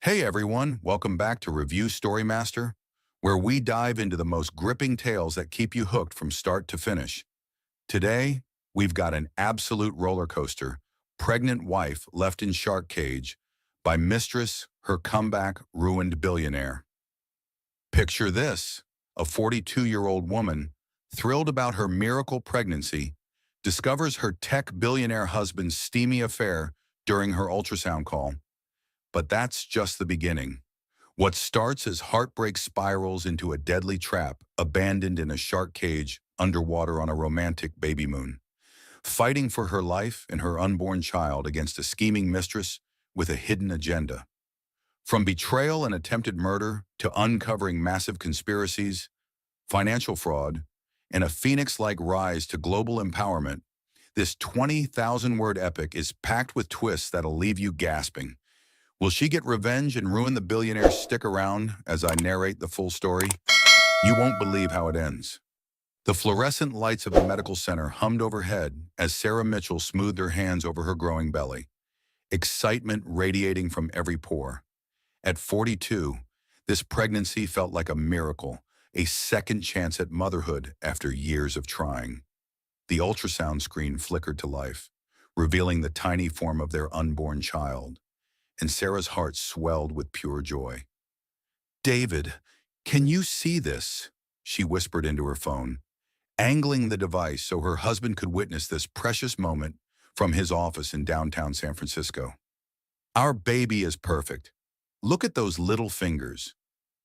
Hey everyone, welcome back to Review Storymaster, where we dive into the most gripping tales that keep you hooked from start to finish. Today, we've got an absolute roller coaster, Pregnant Wife Left in Shark Cage by Mistress, Her Comeback Ruined Billionaire. Picture this, a 42-year-old woman, thrilled about her miracle pregnancy, discovers her tech billionaire husband's steamy affair during her ultrasound call. But that's just the beginning. What starts as heartbreak spirals into a deadly trap, abandoned in a shark cage underwater on a romantic baby moon. Fighting for her life and her unborn child against a scheming mistress with a hidden agenda. From betrayal and attempted murder to uncovering massive conspiracies, financial fraud, and a phoenix-like rise to global empowerment, this 20,000-word epic is packed with twists that'll leave you gasping. Will she get revenge and ruin the billionaire? Stick around as I narrate the full story. You won't believe how it ends. The fluorescent lights of the medical center hummed overhead as Sarah Mitchell smoothed her hands over her growing belly, excitement radiating from every pore. At 42, this pregnancy felt like a miracle, a second chance at motherhood after years of trying. The ultrasound screen flickered to life, revealing the tiny form of their unborn child, and Sarah's heart swelled with pure joy. "David, can you see this?" she whispered into her phone, angling the device so her husband could witness this precious moment from his office in downtown San Francisco. "Our baby is perfect. Look at those little fingers."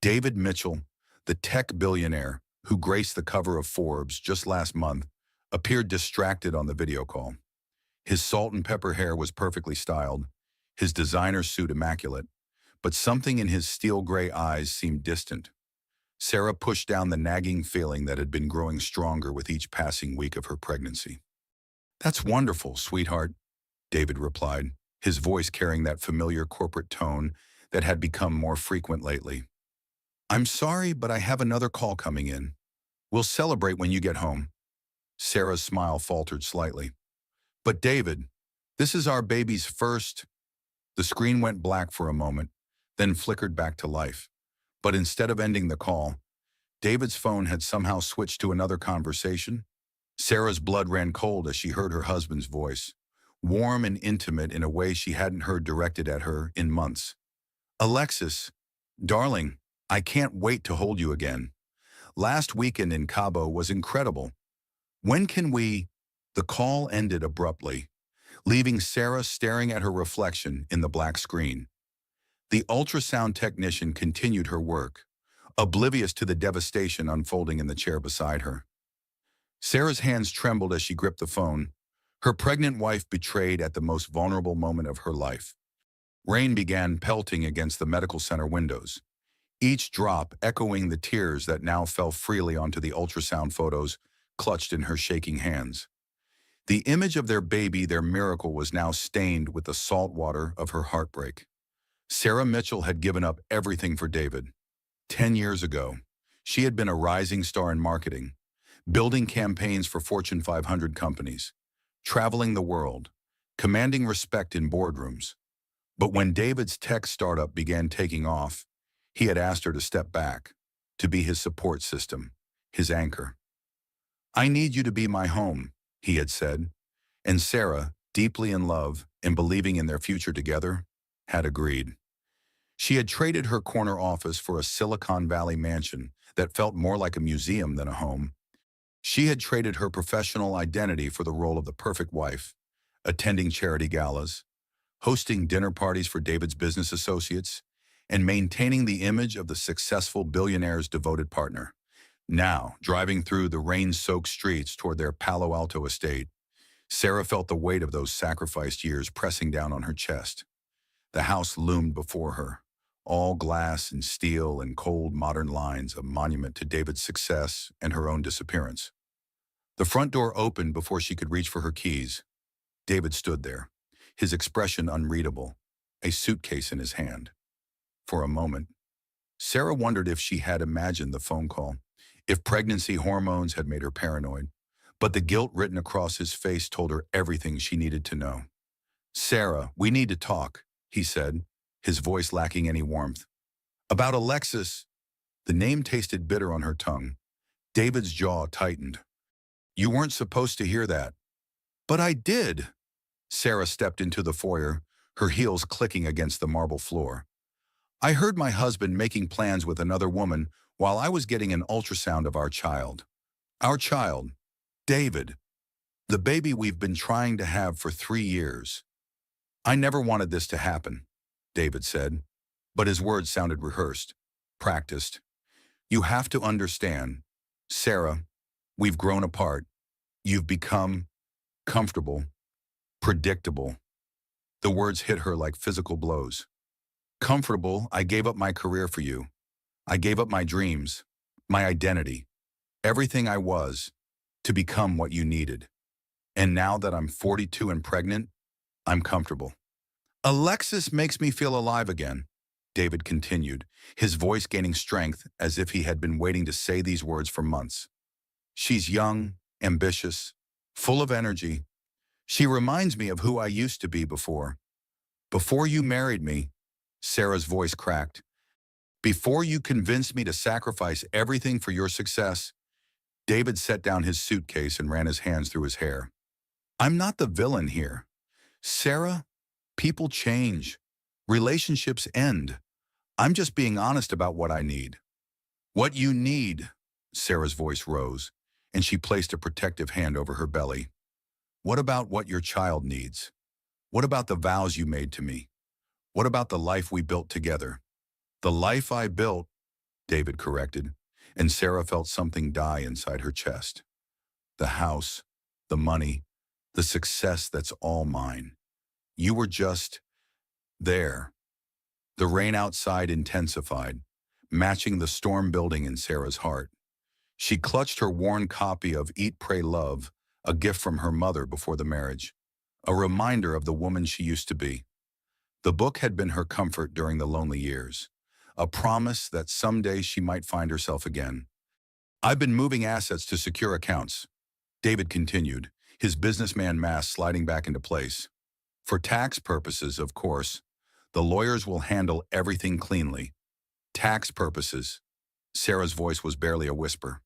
David Mitchell, the tech billionaire who graced the cover of Forbes just last month, appeared distracted on the video call. His salt and pepper hair was perfectly styled, his designer suit immaculate, but something in his steel gray eyes seemed distant. Sarah pushed down the nagging feeling that had been growing stronger with each passing week of her pregnancy. "That's wonderful, sweetheart," David replied, his voice carrying that familiar corporate tone that had become more frequent lately. "I'm sorry, but I have another call coming in. We'll celebrate when you get home." Sarah's smile faltered slightly. "But David, this is our baby's first—" The screen went black for a moment, then flickered back to life. But instead of ending the call, David's phone had somehow switched to another conversation. Sarah's blood ran cold as she heard her husband's voice, warm and intimate in a way she hadn't heard directed at her in months. "Alexis, darling, I can't wait to hold you again. Last weekend in Cabo was incredible. When can we—" The call ended abruptly, leaving Sarah staring at her reflection in the black screen. The ultrasound technician continued her work, oblivious to the devastation unfolding in the chair beside her. Sarah's hands trembled as she gripped the phone, her pregnant wife betrayed at the most vulnerable moment of her life. Rain began pelting against the medical center windows, each drop echoing the tears that now fell freely onto the ultrasound photos clutched in her shaking hands. The image of their baby, their miracle, was now stained with the salt water of her heartbreak. Sarah Mitchell had given up everything for David. 10 years ago, she had been a rising star in marketing, building campaigns for Fortune 500 companies, traveling the world, commanding respect in boardrooms. But when David's tech startup began taking off, he had asked her to step back, to be his support system, his anchor. "I need you to be my home," he had said, and Sarah, deeply in love and believing in their future together, had agreed. She had traded her corner office for a Silicon Valley mansion that felt more like a museum than a home. She had traded her professional identity for the role of the perfect wife, attending charity galas, hosting dinner parties for David's business associates, and maintaining the image of the successful billionaire's devoted partner. Now, driving through the rain-soaked streets toward their Palo Alto estate, Sarah felt the weight of those sacrificed years pressing down on her chest. The house loomed before her, all glass and steel and cold modern lines, a monument to David's success and her own disappearance. The front door opened before she could reach for her keys. David stood there, his expression unreadable, a suitcase in his hand. For a moment, Sarah wondered if she had imagined the phone call, if pregnancy hormones had made her paranoid. But the guilt written across his face told her everything she needed to know. "Sarah, we need to talk," he said, his voice lacking any warmth. About Alexis, the name tasted bitter on her tongue. David's jaw tightened. You weren't supposed to hear that. But I did. Sarah stepped into the foyer, her heels clicking against the marble floor. I heard my husband making plans with another woman while I was getting an ultrasound of our child. Our child, David, the baby we've been trying to have for 3 years. I never wanted this to happen, David said, but his words sounded rehearsed, practiced. You have to understand, Sarah, we've grown apart. You've become comfortable, predictable. The words hit her like physical blows. Comfortable, I gave up my career for you. I gave up my dreams, my identity, everything I was, to become what you needed. And now that I'm 42 and pregnant, I'm comfortable. Alexis makes me feel alive again, David continued, his voice gaining strength as if he had been waiting to say these words for months. She's young, ambitious, full of energy. She reminds me of who I used to be before. Before you married me, Sarah's voice cracked. Before you convinced me to sacrifice everything for your success, David set down his suitcase and ran his hands through his hair. I'm not the villain here. Sarah, people change. Relationships end. I'm just being honest about what I need. What you need, Sarah's voice rose, and she placed a protective hand over her belly. What about what your child needs? What about the vows you made to me? What about the life we built together? The life I built, David corrected, and Sarah felt something die inside her chest. The house, the money, the success that's all mine. You were just there. The rain outside intensified, matching the storm building in Sarah's heart. She clutched her worn copy of Eat, Pray, Love, a gift from her mother before the marriage, a reminder of the woman she used to be. The book had been her comfort during the lonely years, a promise that someday she might find herself again. I've been moving assets to secure accounts, David continued, his businessman mask sliding back into place. For tax purposes, of course, the lawyers will handle everything cleanly. Tax purposes. Sarah's voice was barely a whisper.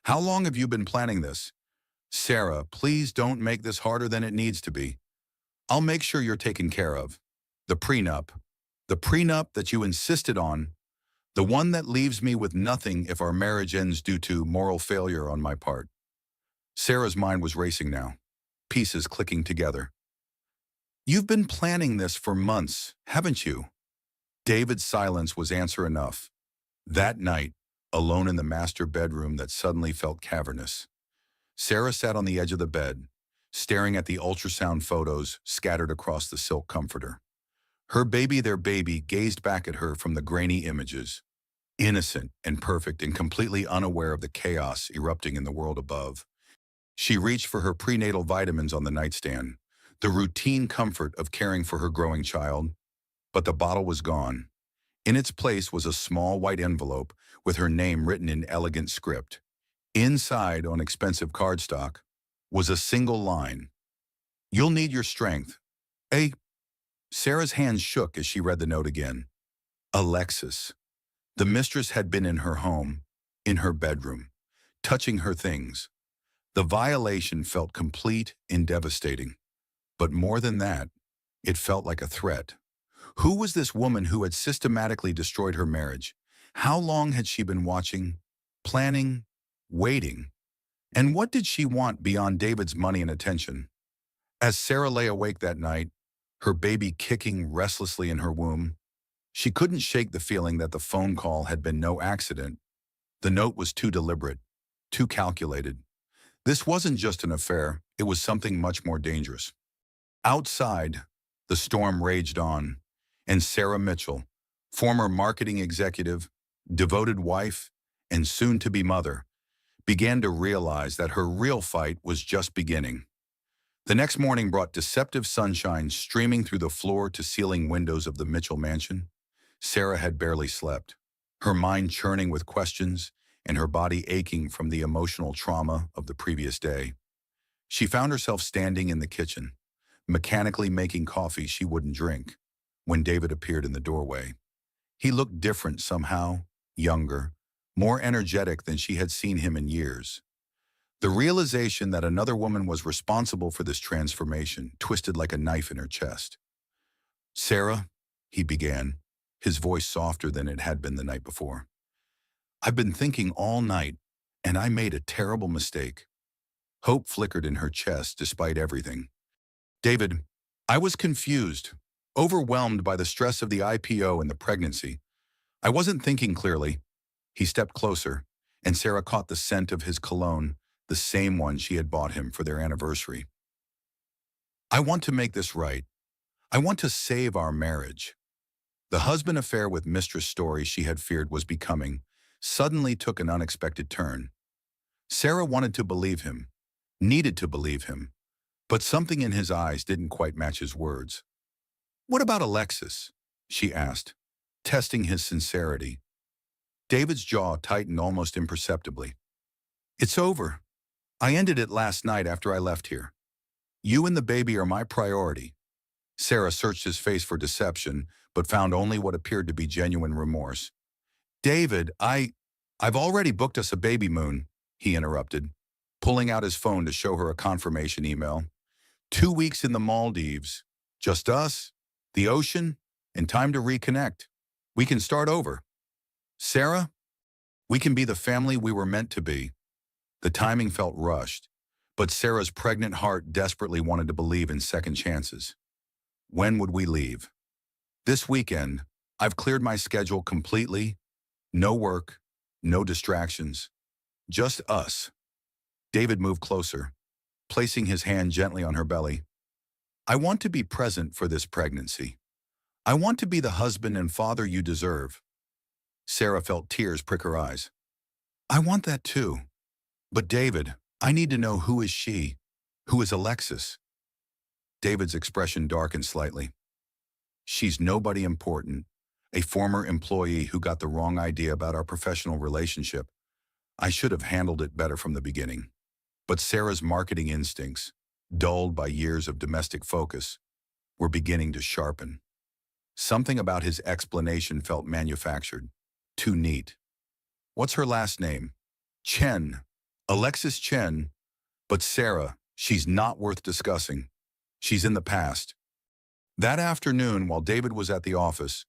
How long have you been planning this? Sarah, please don't make this harder than it needs to be. I'll make sure you're taken care of. The prenup that you insisted on, the one that leaves me with nothing if our marriage ends due to moral failure on my part. Sarah's mind was racing now, pieces clicking together. You've been planning this for months, haven't you? David's silence was answer enough. That night, alone in the master bedroom that suddenly felt cavernous, Sarah sat on the edge of the bed, staring at the ultrasound photos scattered across the silk comforter. Her baby, their baby, gazed back at her from the grainy images, innocent and perfect and completely unaware of the chaos erupting in the world above. She reached for her prenatal vitamins on the nightstand, the routine comfort of caring for her growing child, but the bottle was gone. In its place was a small white envelope with her name written in elegant script. Inside, on expensive cardstock, was a single line. You'll need your strength. Sarah's hands shook as she read the note again. Alexis. The mistress had been in her home, in her bedroom, touching her things. The violation felt complete and devastating. But more than that, it felt like a threat. Who was this woman who had systematically destroyed her marriage? How long had she been watching, planning, waiting? And what did she want beyond David's money and attention? As Sarah lay awake that night, her baby kicking restlessly in her womb, she couldn't shake the feeling that the phone call had been no accident. The note was too deliberate, too calculated. This wasn't just an affair, it was something much more dangerous. Outside, the storm raged on, and Sarah Mitchell, former marketing executive, devoted wife, and soon-to-be mother, began to realize that her real fight was just beginning. The next morning brought deceptive sunshine streaming through the floor-to-ceiling windows of the Mitchell mansion. Sarah had barely slept, her mind churning with questions and her body aching from the emotional trauma of the previous day. She found herself standing in the kitchen, mechanically making coffee she wouldn't drink. when David appeared in the doorway. He looked different somehow, younger, more energetic than she had seen him in years. The realization that another woman was responsible for this transformation twisted like a knife in her chest. "Sarah," he began, his voice softer than it had been the night before. "I've been thinking all night, and I made a terrible mistake." Hope flickered in her chest despite everything. "David, I was confused, overwhelmed by the stress of the IPO and the pregnancy. I wasn't thinking clearly." He stepped closer, and Sarah caught the scent of his cologne, the same one she had bought him for their anniversary. "I want to make this right. I want to save our marriage." The husband affair with Mistress story she had feared was becoming suddenly took an unexpected turn. Sarah wanted to believe him, needed to believe him, but something in his eyes didn't quite match his words. "What about Alexis?" she asked, testing his sincerity. David's jaw tightened almost imperceptibly. "It's over. I ended it last night after I left here. You and the baby are my priority." Sarah searched his face for deception, but found only what appeared to be genuine remorse. "David, I've already booked us a baby moon," he interrupted, pulling out his phone to show her a confirmation email. 2 weeks in the Maldives. Just us, the ocean, and time to reconnect. We can start over. Sarah, we can be the family we were meant to be." The timing felt rushed, but Sarah's pregnant heart desperately wanted to believe in second chances. "When would we leave?" "This weekend. I've cleared my schedule completely. No work, no distractions. Just us." David moved closer, placing his hand gently on her belly. "I want to be present for this pregnancy. I want to be the husband and father you deserve." Sarah felt tears prick her eyes. "I want that too. But David, I need to know, who is she? Who is Alexis?" David's expression darkened slightly. "She's nobody important, a former employee who got the wrong idea about our professional relationship. I should have handled it better from the beginning." But Sarah's marketing instincts, dulled by years of domestic focus, were beginning to sharpen. Something about his explanation felt manufactured, too neat. "What's her last name?" "Chen. Alexis Chen. But Sarah, she's not worth discussing. She's in the past." That afternoon, while David was at the office,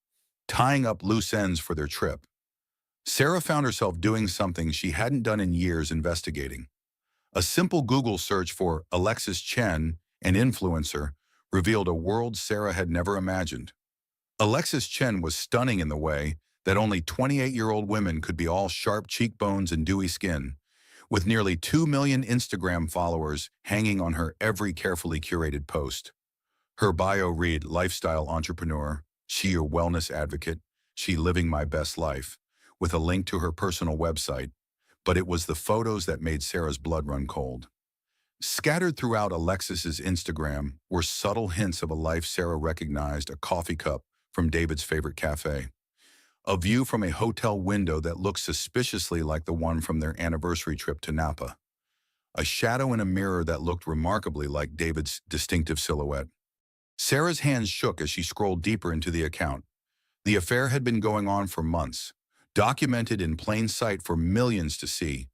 tying up loose ends for their trip, Sarah found herself doing something she hadn't done in years: investigating. A simple Google search for Alexis Chen, an influencer, revealed a world Sarah had never imagined. Alexis Chen was stunning in the way that only 28-year-old women could be: all sharp cheekbones and dewy skin, with nearly 2 million Instagram followers hanging on her every carefully curated post. Her bio read: lifestyle entrepreneur, she a wellness advocate, she living my best life, with a link to her personal website. But it was the photos that made Sarah's blood run cold. Scattered throughout Alexis's Instagram were subtle hints of a life Sarah recognized: a coffee cup from David's favorite cafe, a view from a hotel window that looked suspiciously like the one from their anniversary trip to Napa, a shadow in a mirror that looked remarkably like David's distinctive silhouette. Sarah's hands shook as she scrolled deeper into the account. The affair had been going on for months, documented in plain sight for millions to see,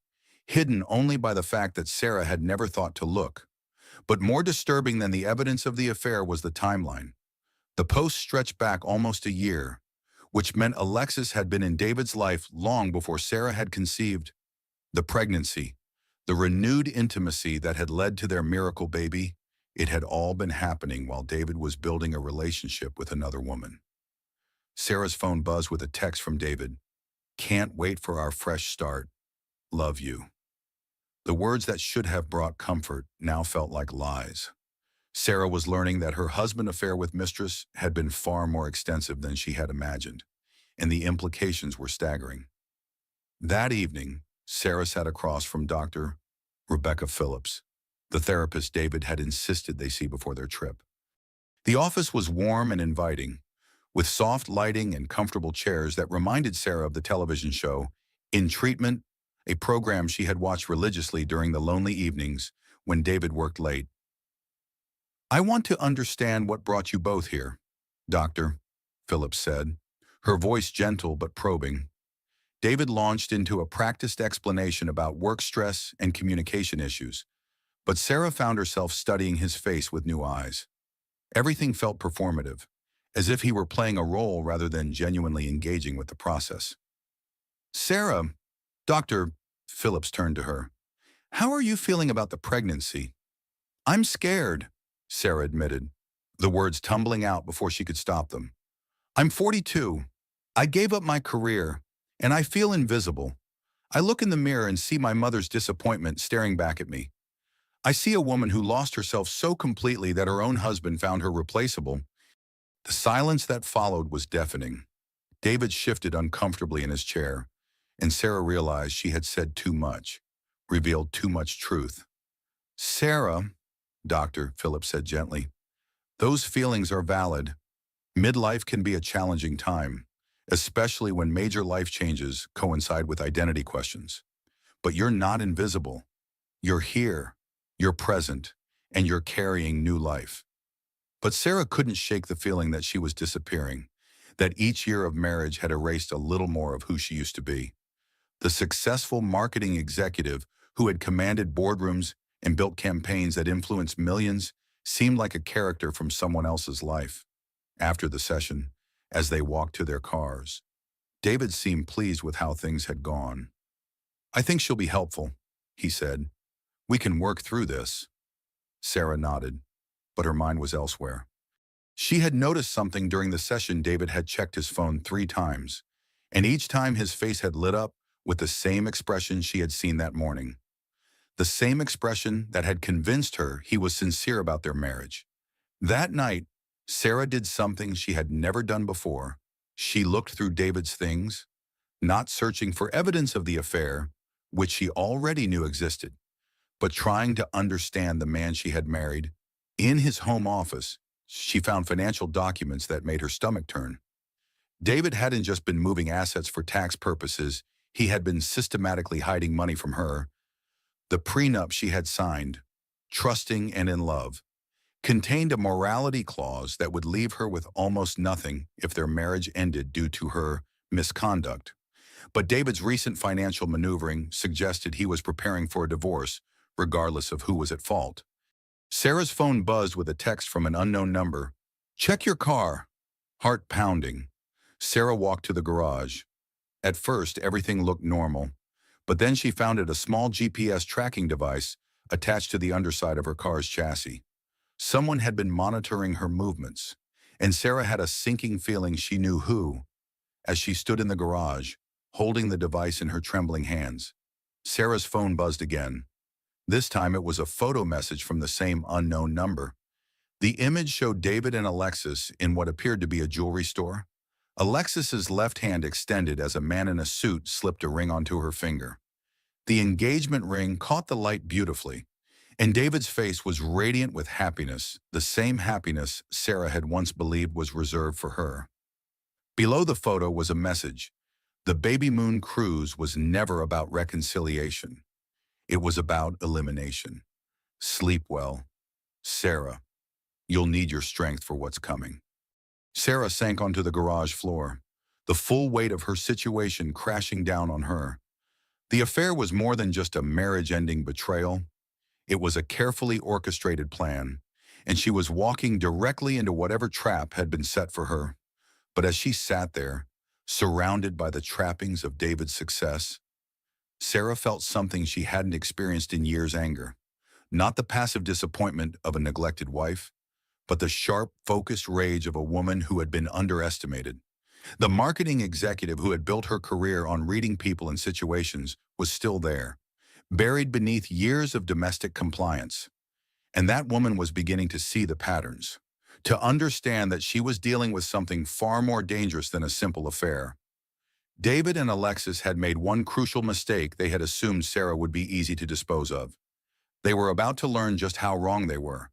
hidden only by the fact that Sarah had never thought to look. But more disturbing than the evidence of the affair was the timeline. The post stretched back almost a year, which meant Alexis had been in David's life long before Sarah had conceived. The pregnancy, the renewed intimacy that had led to their miracle baby, it had all been happening while David was building a relationship with another woman. Sarah's phone buzzed with a text from David. "Can't wait for our fresh start. Love you." The words that should have brought comfort now felt like lies. Sarah was learning that her husband's affair with Mistress had been far more extensive than she had imagined, and the implications were staggering. That evening, Sarah sat across from Dr. Rebecca Phillips, the therapist David had insisted they see before their trip. The office was warm and inviting, with soft lighting and comfortable chairs that reminded Sarah of the television show In Treatment, a program she had watched religiously during the lonely evenings when David worked late. "I want to understand what brought you both here, Doctor," Phillips said, her voice gentle but probing. David launched into a practiced explanation about work stress and communication issues, but Sarah found herself studying his face with new eyes. Everything felt performative, as if he were playing a role rather than genuinely engaging with the process. Sarah, Dr. Phillips turned to her. How are you feeling about the pregnancy? I'm scared, Sarah admitted, the words tumbling out before she could stop them. I'm 42. I gave up my career, and I feel invisible. I look in the mirror and see my mother's disappointment staring back at me. I see a woman who lost herself so completely that her own husband found her replaceable. The silence that followed was deafening. David shifted uncomfortably in his chair, and Sarah realized she had said too much, revealed too much truth. Sarah, Dr. Phillips said gently, those feelings are valid. Midlife can be a challenging time, especially when major life changes coincide with identity questions. But you're not invisible. You're here, you're present, and you're carrying new life. But Sarah couldn't shake the feeling that she was disappearing, that each year of marriage had erased a little more of who she used to be. The successful marketing executive who had commanded boardrooms and built campaigns that influenced millions seemed like a character from someone else's life. After the session, as they walked to their cars, David seemed pleased with how things had gone. I think she'll be helpful, he said. We can work through this. Sarah nodded, but her mind was elsewhere. She had noticed something during the session. David had checked his phone 3 times, and each time his face had lit up with the same expression she had seen that morning. The same expression that had convinced her he was sincere about their marriage. That night, Sarah did something she had never done before. She looked through David's things, not searching for evidence of the affair, which she already knew existed, but trying to understand the man she had married. In his home office, she found financial documents that made her stomach turn. David hadn't just been moving assets for tax purposes, he had been systematically hiding money from her. The prenup she had signed, trusting and in love, contained a morality clause that would leave her with almost nothing if their marriage ended due to her misconduct. But David's recent financial maneuvering suggested he was preparing for a divorce, regardless of who was at fault. Sarah's phone buzzed with a text from an unknown number. Check your car. Heart pounding. Sarah walked to the garage. At first, everything looked normal, but then she found it a small GPS tracking device attached to the underside of her car's chassis. Someone had been monitoring her movements, and Sarah had a sinking feeling she knew who. As she stood in the garage, holding the device in her trembling hands, Sarah's phone buzzed again. This time it was a photo message from the same unknown number. The image showed David and Alexis in what appeared to be a jewelry store. Alexis's left hand extended as a man in a suit slipped a ring onto her finger. The engagement ring caught the light beautifully, and David's face was radiant with happiness, the same happiness Sarah had once believed was reserved for her. Below the photo was a message. The baby moon cruise was never about reconciliation. It was about elimination. Sleep well. Sarah, you'll need your strength for what's coming. Sarah sank onto the garage floor, the full weight of her situation crashing down on her. The affair was more than just a marriage-ending betrayal. It was a carefully orchestrated plan, and she was walking directly into whatever trap had been set for her. But as she sat there, surrounded by the trappings of David's success, Sarah felt something she hadn't experienced in years: anger. Not the passive disappointment of a neglected wife, but the sharp, focused rage of a woman who had been underestimated. The marketing executive who had built her career on reading people and situations was still there, buried beneath years of domestic compliance. And that woman was beginning to see the patterns, to understand that she was dealing with something far more dangerous than a simple affair. David and Alexis had made one crucial mistake. They had assumed Sarah would be easy to dispose of. They were about to learn just how wrong they were.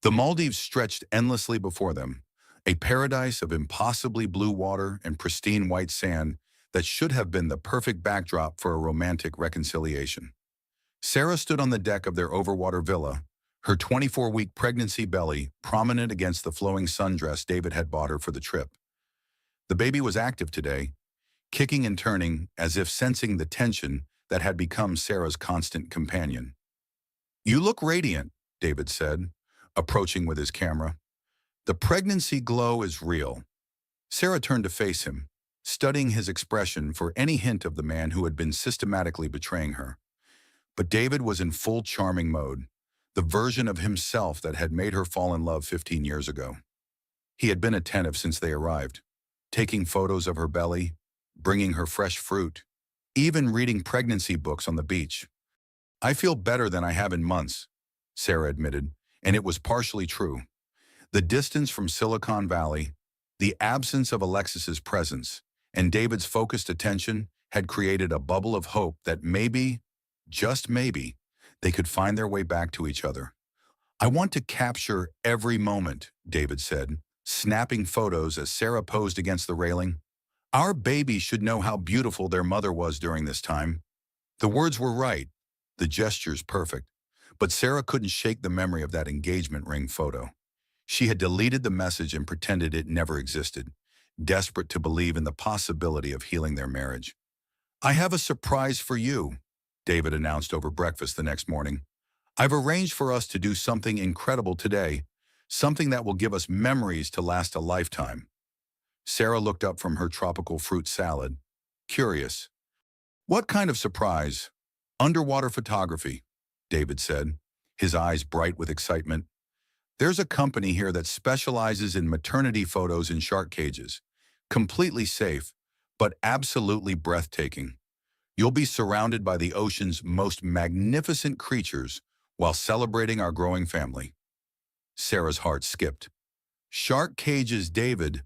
The Maldives stretched endlessly before them, a paradise of impossibly blue water and pristine white sand that should have been the perfect backdrop for a romantic reconciliation. Sarah stood on the deck of their overwater villa, her 24-week pregnancy belly prominent against the flowing sundress David had bought her for the trip. The baby was active today, kicking and turning as if sensing the tension that had become Sarah's constant companion. "You look radiant," David said, approaching with his camera. "The pregnancy glow is real." Sarah turned to face him, studying his expression for any hint of the man who had been systematically betraying her. But David was in full charming mode, the version of himself that had made her fall in love 15 years ago. He had been attentive since they arrived, taking photos of her belly, bringing her fresh fruit, even reading pregnancy books on the beach. "I feel better than I have in months," Sarah admitted, and it was partially true. The distance from Silicon Valley, the absence of Alexis's presence, and David's focused attention had created a bubble of hope that maybe, just maybe, they could find their way back to each other. "I want to capture every moment," David said, snapping photos as Sarah posed against the railing. "Our baby should know how beautiful their mother was during this time." The words were right, the gestures perfect, but Sarah couldn't shake the memory of that engagement ring photo. She had deleted the message and pretended it never existed, desperate to believe in the possibility of healing their marriage. "I have a surprise for you," David announced over breakfast the next morning. "I've arranged for us to do something incredible today, something that will give us memories to last a lifetime." Sarah looked up from her tropical fruit salad, curious. "What kind of surprise?" "Underwater photography," David said, his eyes bright with excitement. "There's a company here that specializes in maternity photos in shark cages. Completely safe, but absolutely breathtaking. You'll be surrounded by the ocean's most magnificent creatures while celebrating our growing family." Sarah's heart skipped. "Shark cages, David.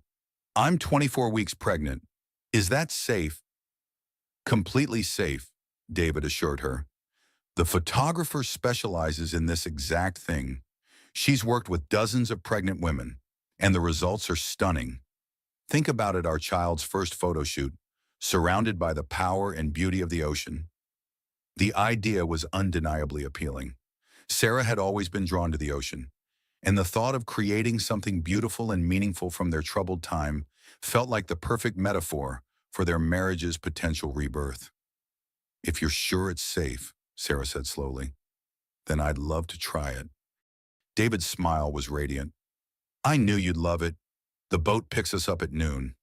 I'm 24 weeks pregnant. Is that safe?" "Completely safe," David assured her. "The photographer specializes in this exact thing. She's worked with dozens of pregnant women, and the results are stunning. Think about it, our child's first photo shoot, surrounded by the power and beauty of the ocean." The idea was undeniably appealing. Sarah had always been drawn to the ocean, and the thought of creating something beautiful and meaningful from their troubled time felt like the perfect metaphor for their marriage's potential rebirth. "If you're sure it's safe," Sarah said slowly, "then I'd love to try it." David's smile was radiant. "I knew you'd love it. The boat picks us up at noon."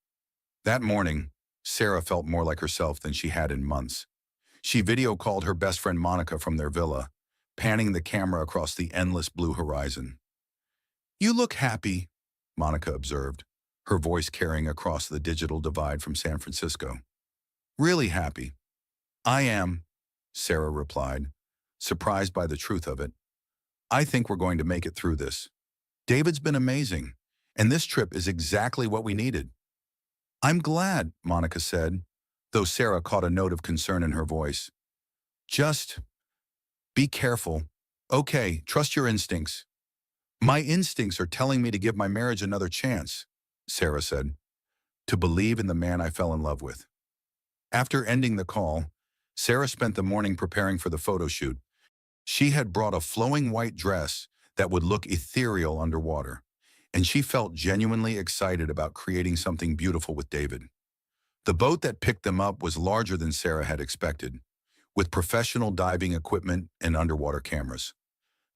That morning, Sarah felt more like herself than she had in months. She video called her best friend Monica from their villa, panning the camera across the endless blue horizon. "You look happy," Monica observed, her voice carrying across the digital divide from San Francisco. "Really happy." "I am," Sarah replied, surprised by the truth of it. "I think we're going to make it through this. David's been amazing, and this trip is exactly what we needed." "I'm glad," Monica said, though Sarah caught a note of concern in her voice. "Just be careful. Okay, trust your instincts." "My instincts are telling me to give my marriage another chance," Sarah said, "to believe in the man I fell in love with." After ending the call, Sarah spent the morning preparing for the photo shoot. She had brought a flowing white dress that would look ethereal underwater, and she felt genuinely excited about creating something beautiful with David. The boat that picked them up was larger than Sarah had expected, with professional diving equipment and underwater cameras.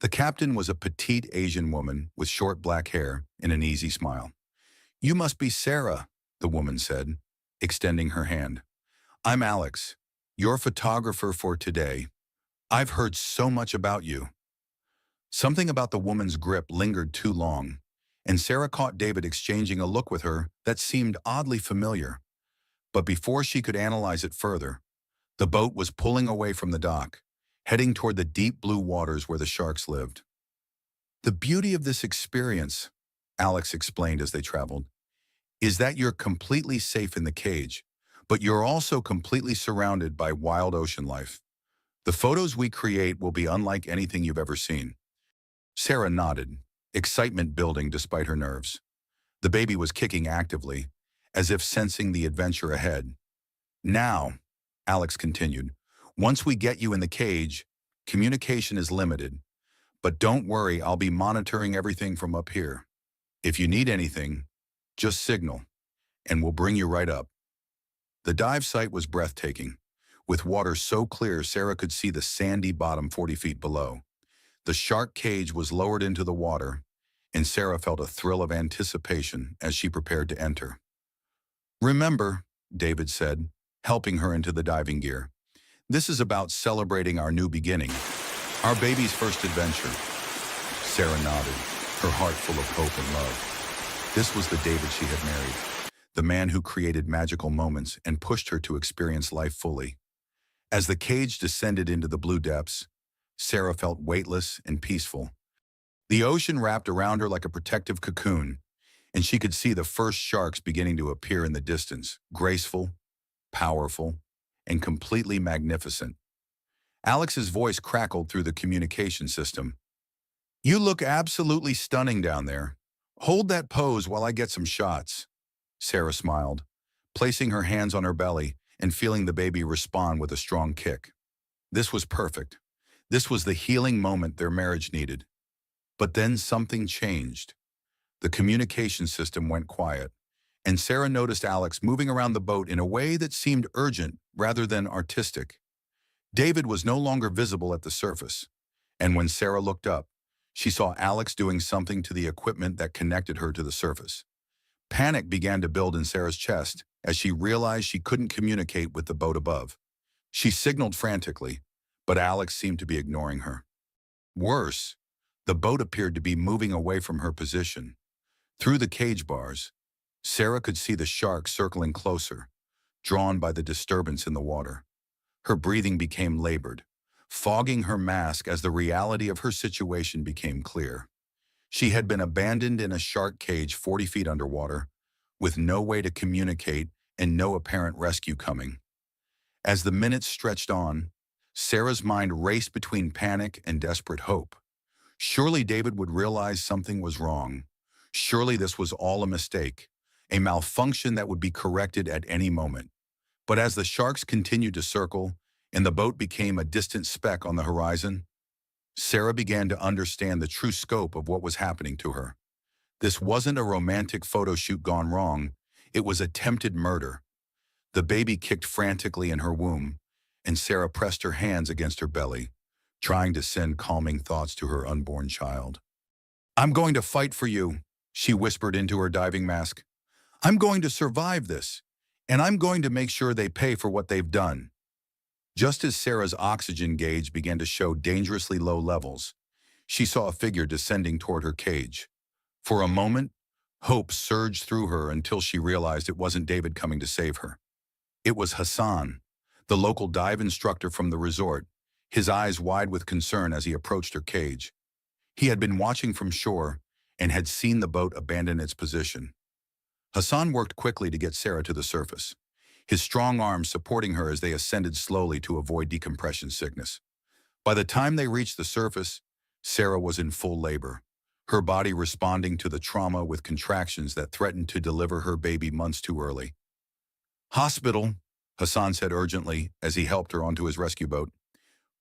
The captain was a petite Asian woman with short black hair and an easy smile. "You must be Sarah," the woman said, extending her hand. "I'm Alex, your photographer for today. I've heard so much about you." Something about the woman's grip lingered too long, and Sarah caught David exchanging a look with her that seemed oddly familiar. But before she could analyze it further, the boat was pulling away from the dock, heading toward the deep blue waters where the sharks lived. "The beauty of this experience," Alex explained as they traveled, "is that you're completely safe in the cage, but you're also completely surrounded by wild ocean life. The photos we create will be unlike anything you've ever seen." Sarah nodded, excitement building despite her nerves. The baby was kicking actively, as if sensing the adventure ahead. "Now," Alex continued, "once we get you in the cage, communication is limited. But don't worry, I'll be monitoring everything from up here. If you need anything, just signal." and we'll bring you right up. The dive site was breathtaking, with water so clear Sarah could see the sandy bottom 40 feet below. The shark cage was lowered into the water, and Sarah felt a thrill of anticipation as she prepared to enter. "Remember," David said, helping her into the diving gear, "this is about celebrating our new beginning, our baby's first adventure." Sarah nodded, her heart full of hope and love. This was the David she had married, the man who created magical moments and pushed her to experience life fully. As the cage descended into the blue depths, Sarah felt weightless and peaceful. The ocean wrapped around her like a protective cocoon, and she could see the first sharks beginning to appear in the distance, graceful, powerful, and completely magnificent. Alex's voice crackled through the communication system. "You look absolutely stunning down there. Hold that pose while I get some shots." Sarah smiled, placing her hands on her belly and feeling the baby respond with a strong kick. This was perfect. This was the healing moment their marriage needed. But then something changed. The communication system went quiet, and Sarah noticed Alex moving around the boat in a way that seemed urgent rather than artistic. David was no longer visible at the surface, and when Sarah looked up, she saw Alex doing something to the equipment that connected her to the surface. Panic began to build in Sarah's chest as she realized she couldn't communicate with the boat above. She signaled frantically, but Alex seemed to be ignoring her. Worse, the boat appeared to be moving away from her position. Through the cage bars, Sarah could see the shark circling closer, drawn by the disturbance in the water. Her breathing became labored, fogging her mask as the reality of her situation became clear. She had been abandoned in a shark cage 40 feet underwater, with no way to communicate and no apparent rescue coming. As the minutes stretched on, Sarah's mind raced between panic and desperate hope. Surely David would realize something was wrong. Surely this was all a mistake, a malfunction that would be corrected at any moment. But as the sharks continued to circle and the boat became a distant speck on the horizon, Sarah began to understand the true scope of what was happening to her. This wasn't a romantic photo shoot gone wrong. It was attempted murder. The baby kicked frantically in her womb, and Sarah pressed her hands against her belly, trying to send calming thoughts to her unborn child. "I'm going to fight for you," she whispered into her diving mask. "I'm going to survive this, and I'm going to make sure they pay for what they've done." Just as Sarah's oxygen gauge began to show dangerously low levels, she saw a figure descending toward her cage. For a moment, hope surged through her until she realized it wasn't David coming to save her. It was Hassan, the local dive instructor from the resort, his eyes wide with concern as he approached her cage. He had been watching from shore and had seen the boat abandon its position. Hassan worked quickly to get Sarah to the surface, his strong arms supporting her as they ascended slowly to avoid decompression sickness. By the time they reached the surface, Sarah was in full labor, her body responding to the trauma with contractions that threatened to deliver her baby months too early. "Hospital," Hassan said urgently as he helped her onto his rescue boat.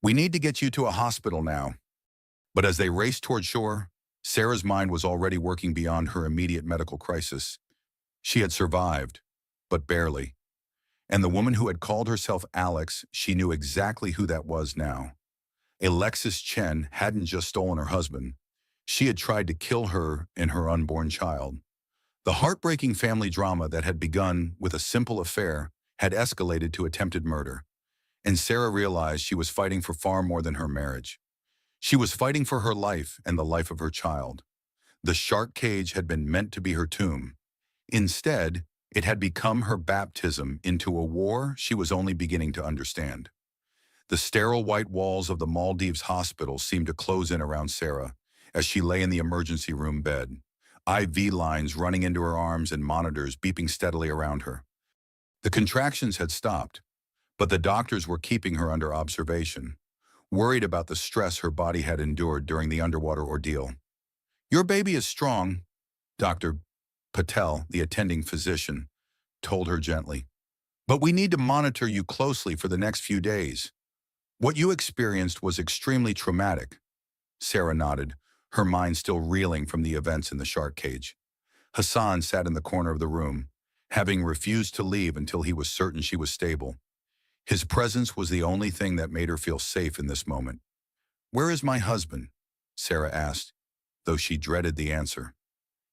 "We need to get you to a hospital now." But as they raced toward shore, Sarah's mind was already working beyond her immediate medical crisis. She had survived, but barely. And the woman who had called herself Alex, she knew exactly who that was now. Alexis Chen hadn't just stolen her husband. She had tried to kill her and her unborn child. The heartbreaking family drama that had begun with a simple affair had escalated to attempted murder. And Sarah realized she was fighting for far more than her marriage. She was fighting for her life and the life of her child. The shark cage had been meant to be her tomb. Instead, it had become her baptism into a war she was only beginning to understand. The sterile white walls of the Maldives hospital seemed to close in around Sarah as she lay in the emergency room bed, IV lines running into her arms and monitors beeping steadily around her. The contractions had stopped, but the doctors were keeping her under observation, worried about the stress her body had endured during the underwater ordeal. "Your baby is strong," Dr. Patel, the attending physician, told her gently. "But we need to monitor you closely for the next few days. What you experienced was extremely traumatic." Sarah nodded, her mind still reeling from the events in the shark cage. Hassan sat in the corner of the room, having refused to leave until he was certain she was stable. His presence was the only thing that made her feel safe in this moment. "Where is my husband?" Sarah asked, though she dreaded the answer.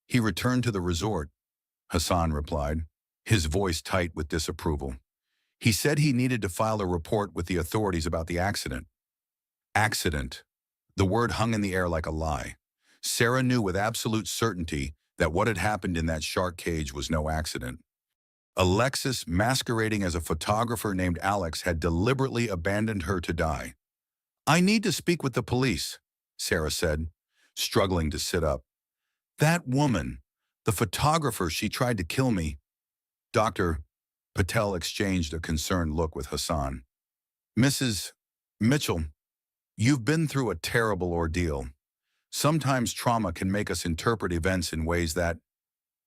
"He returned to the resort," Hassan replied, his voice tight with disapproval. "He said he needed to file a report with the authorities about the accident." Accident. The word hung in the air like a lie. Sarah knew with absolute certainty that what had happened in that shark cage was no accident. Alexis, masquerading as a photographer named Alex, had deliberately abandoned her to die. "I need to speak with the police," Sarah said, struggling to sit up. "That woman, the photographer, she tried to kill me." Dr. Patel exchanged a concerned look with Hassan. "Mrs. Mitchell, you've been through a terrible ordeal. Sometimes trauma can make us interpret events in ways that—"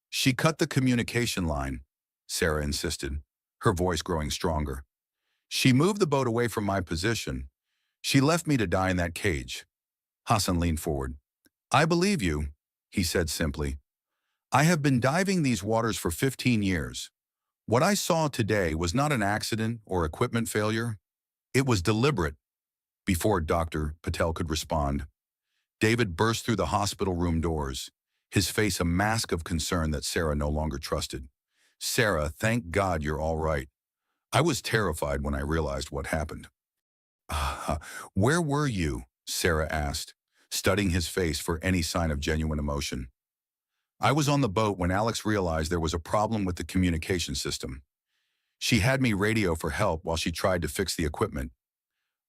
"She cut the communication line," Sarah insisted, her voice growing stronger. "She moved the boat away from my position. She left me to die in that cage." Hassan leaned forward. "I believe you," he said simply. "I have been diving these waters for 15 years. What I saw today was not an accident or equipment failure. It was deliberate." Before Dr. Patel could respond, David burst through the hospital room doors, his face a mask of concern that Sarah no longer trusted. "Sarah, thank God you're all right. I was terrified when I realized what happened." "Where were you?" Sarah asked, studying his face for any sign of genuine emotion. "I was on the boat when Alex realized there was a problem with the communication system. She had me radio for help while she tried to fix the equipment.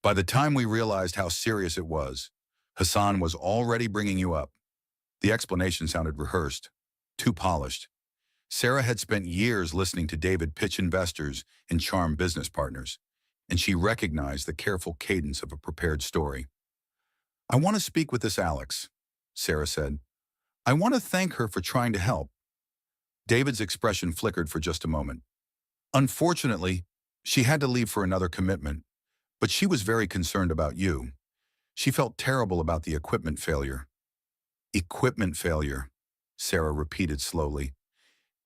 By the time we realized how serious it was, Hassan was already bringing you up." The explanation sounded rehearsed, too polished. Sarah had spent years listening to David pitch investors and charm business partners, and she recognized the careful cadence of a prepared story. "I want to speak with this Alex," Sarah said. "I want to thank her for trying to help." David's expression flickered for just a moment. "Unfortunately, she had to leave for another commitment, but she was very concerned about you. She felt terrible about the equipment failure." "Equipment failure," Sarah repeated slowly.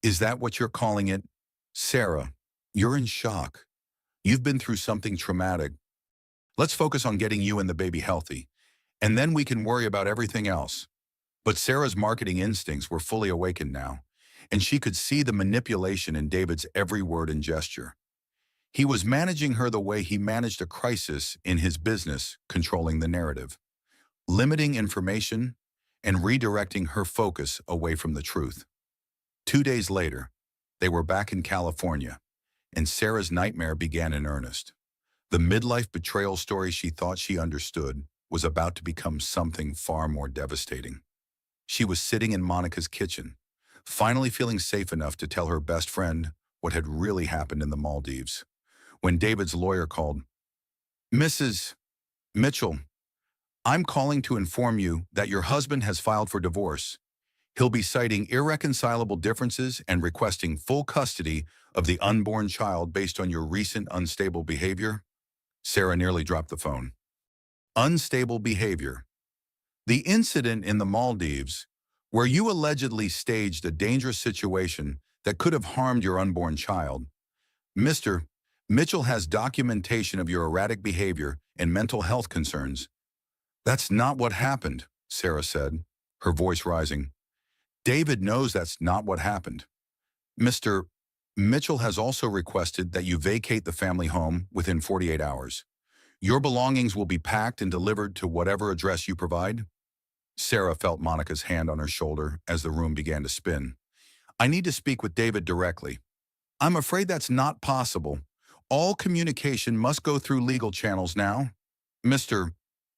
"Is that what you're calling it?" "Sarah, you're in shock. You've been through something traumatic. Let's focus on getting you and the baby healthy, and then we can worry about everything else." But Sarah's marketing instincts were fully awakened now, and she could see the manipulation in David's every word and gesture. He was managing her the way he managed a crisis in his business, controlling the narrative, limiting information, and redirecting her focus away from the truth. 2 days later, they were back in California, and Sarah's nightmare began in earnest. The midlife betrayal story she thought she understood was about to become something far more devastating. She was sitting in Monica's kitchen, finally feeling safe enough to tell her best friend what had really happened in the Maldives, when David's lawyer called. "Mrs. Mitchell, I'm calling to inform you that your husband has filed for divorce. He'll be citing irreconcilable differences and requesting full custody of the unborn child based on your recent unstable behavior." Sarah nearly dropped the phone. Unstable behavior. The incident in the Maldives, where you allegedly staged a dangerous situation that could have harmed your unborn child. Mr. Mitchell has documentation of your erratic behavior and mental health concerns. "That's not what happened," Sarah said, her voice rising. "David knows that's not what happened. Mr. Mitchell has also requested that you vacate the family home within 48 hours. Your belongings will be packed and delivered to whatever address you provide." Sarah felt Monica's hand on her shoulder as the room began to spin. "I need to speak with David directly." "I'm afraid that's not possible. All communication must go through legal channels now. Mr.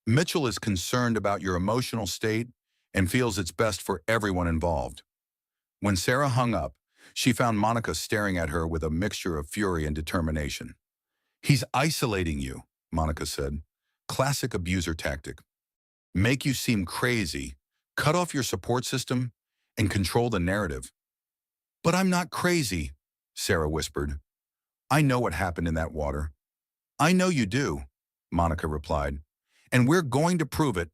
Mitchell is concerned about your emotional state and feels it's best for everyone involved." When Sarah hung up, she found Monica staring at her with a mixture of fury and determination. "He's isolating you," Monica said. "Classic abuser tactic. Make you seem crazy, cut off your support system, and control the narrative." "But I'm not crazy," Sarah whispered. "I know what happened in that water." "I know you do," Monica replied. "And we're going to prove it."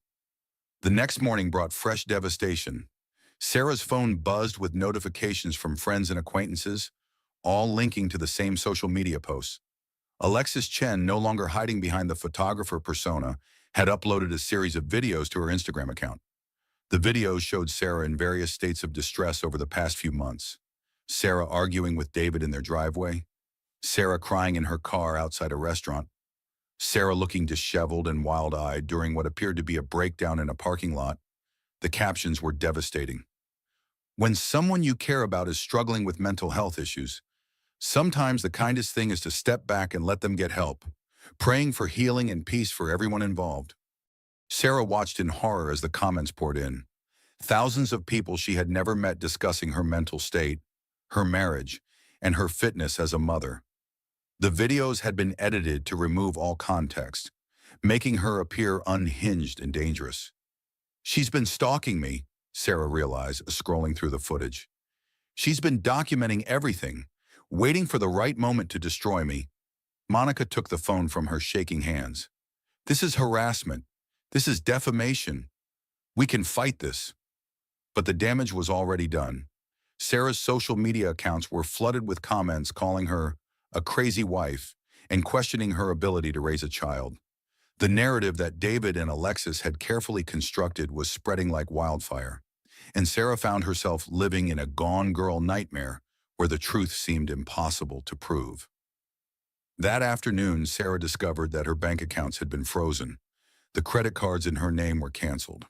The next morning brought fresh devastation. Sarah's phone buzzed with notifications from friends and acquaintances, all linking to the same social media posts. Alexis Chen, no longer hiding behind the photographer persona, had uploaded a series of videos to her Instagram account. The videos showed Sarah in various states of distress over the past few months. Sarah arguing with David in their driveway, Sarah crying in her car outside a restaurant, Sarah looking disheveled and wild-eyed during what appeared to be a breakdown in a parking lot. The captions were devastating. When someone you care about is struggling with mental health issues, sometimes the kindest thing is to step back and let them get help, praying for healing and peace for everyone involved. Sarah watched in horror as the comments poured in. Thousands of people she had never met discussing her mental state, her marriage, and her fitness as a mother. The videos had been edited to remove all context, making her appear unhinged and dangerous. "She's been stalking me," Sarah realized, scrolling through the footage. "She's been documenting everything, waiting for the right moment to destroy me." Monica took the phone from her shaking hands. "This is harassment. This is defamation. We can fight this." But the damage was already done. Sarah's social media accounts were flooded with comments calling her a crazy wife and questioning her ability to raise a child. The narrative that David and Alexis had carefully constructed was spreading like wildfire, and Sarah found herself living in a gone girl nightmare where the truth seemed impossible to prove. That afternoon, Sarah discovered that her bank accounts had been frozen. The credit cards in her name were canceled.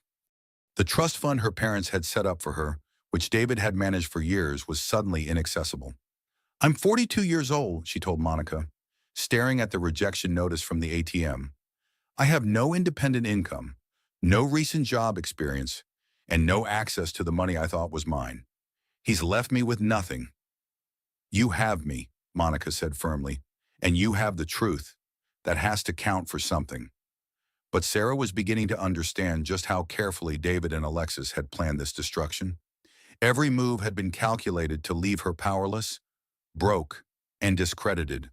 The trust fund her parents had set up for her, which David had managed for years, was suddenly inaccessible. "I'm 42 years old," she told Monica, staring at the rejection notice from the ATM. "I have no independent income, no recent job experience, and no access to the money I thought was mine. He's left me with nothing." "You have me," Monica said firmly, "and you have the truth. That has to count for something." But Sarah was beginning to understand just how carefully David and Alexis had planned this destruction. Every move had been calculated to leave her powerless, broke, and discredited.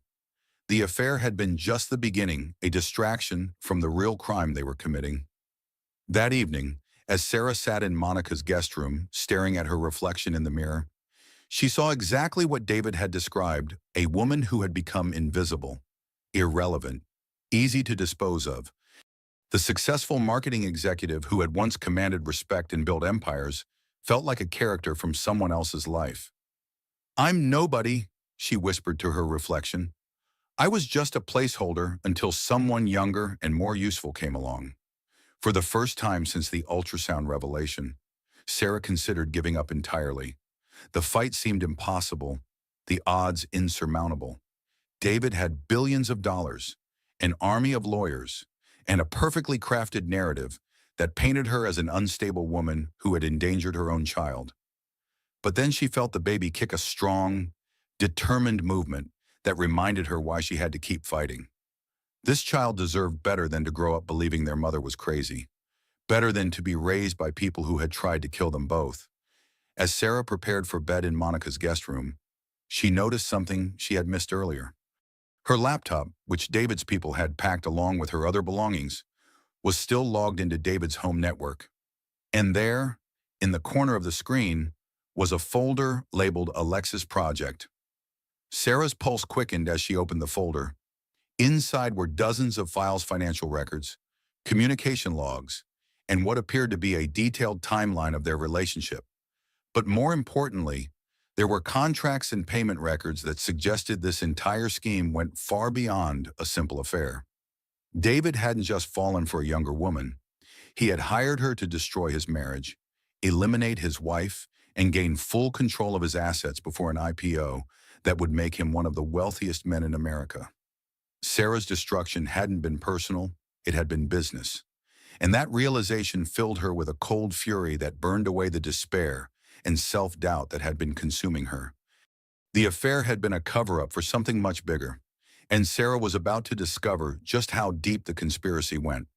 The affair had been just the beginning, a distraction from the real crime they were committing. That evening, as Sarah sat in Monica's guest room, staring at her reflection in the mirror, she saw exactly what David had described: a woman who had become invisible, irrelevant, easy to dispose of. The successful marketing executive who had once commanded respect and built empires felt like a character from someone else's life. "I'm nobody," she whispered to her reflection. "I was just a placeholder until someone younger and more useful came along." For the first time since the ultrasound revelation, Sarah considered giving up entirely. The fight seemed impossible, the odds insurmountable. David had billions of dollars, an army of lawyers, and a perfectly crafted narrative that painted her as an unstable woman who had endangered her own child. But then she felt the baby kick a strong, determined movement that reminded her why she had to keep fighting. This child deserved better than to grow up believing their mother was crazy, better than to be raised by people who had tried to kill them both. As Sarah prepared for bed in Monica's guest room, she noticed something she had missed earlier. Her laptop, which David's people had packed along with her other belongings, was still logged into David's home network. And there, in the corner of the screen, was a folder labeled Alexis Project. Sarah's pulse quickened as she opened the folder. Inside were dozens of files, financial records, communication logs, and what appeared to be a detailed timeline of their relationship. But more importantly, there were contracts and payment records that suggested this entire scheme went far beyond a simple affair. David hadn't just fallen for a younger woman. He had hired her to destroy his marriage, eliminate his wife, and gain full control of his assets before an IPO that would make him one of the wealthiest men in America. Sarah's destruction hadn't been personal, it had been business. And that realization filled her with a cold fury that burned away the despair and self-doubt that had been consuming her. The affair had been a cover-up for something much bigger, and Sarah was about to discover just how deep the conspiracy went.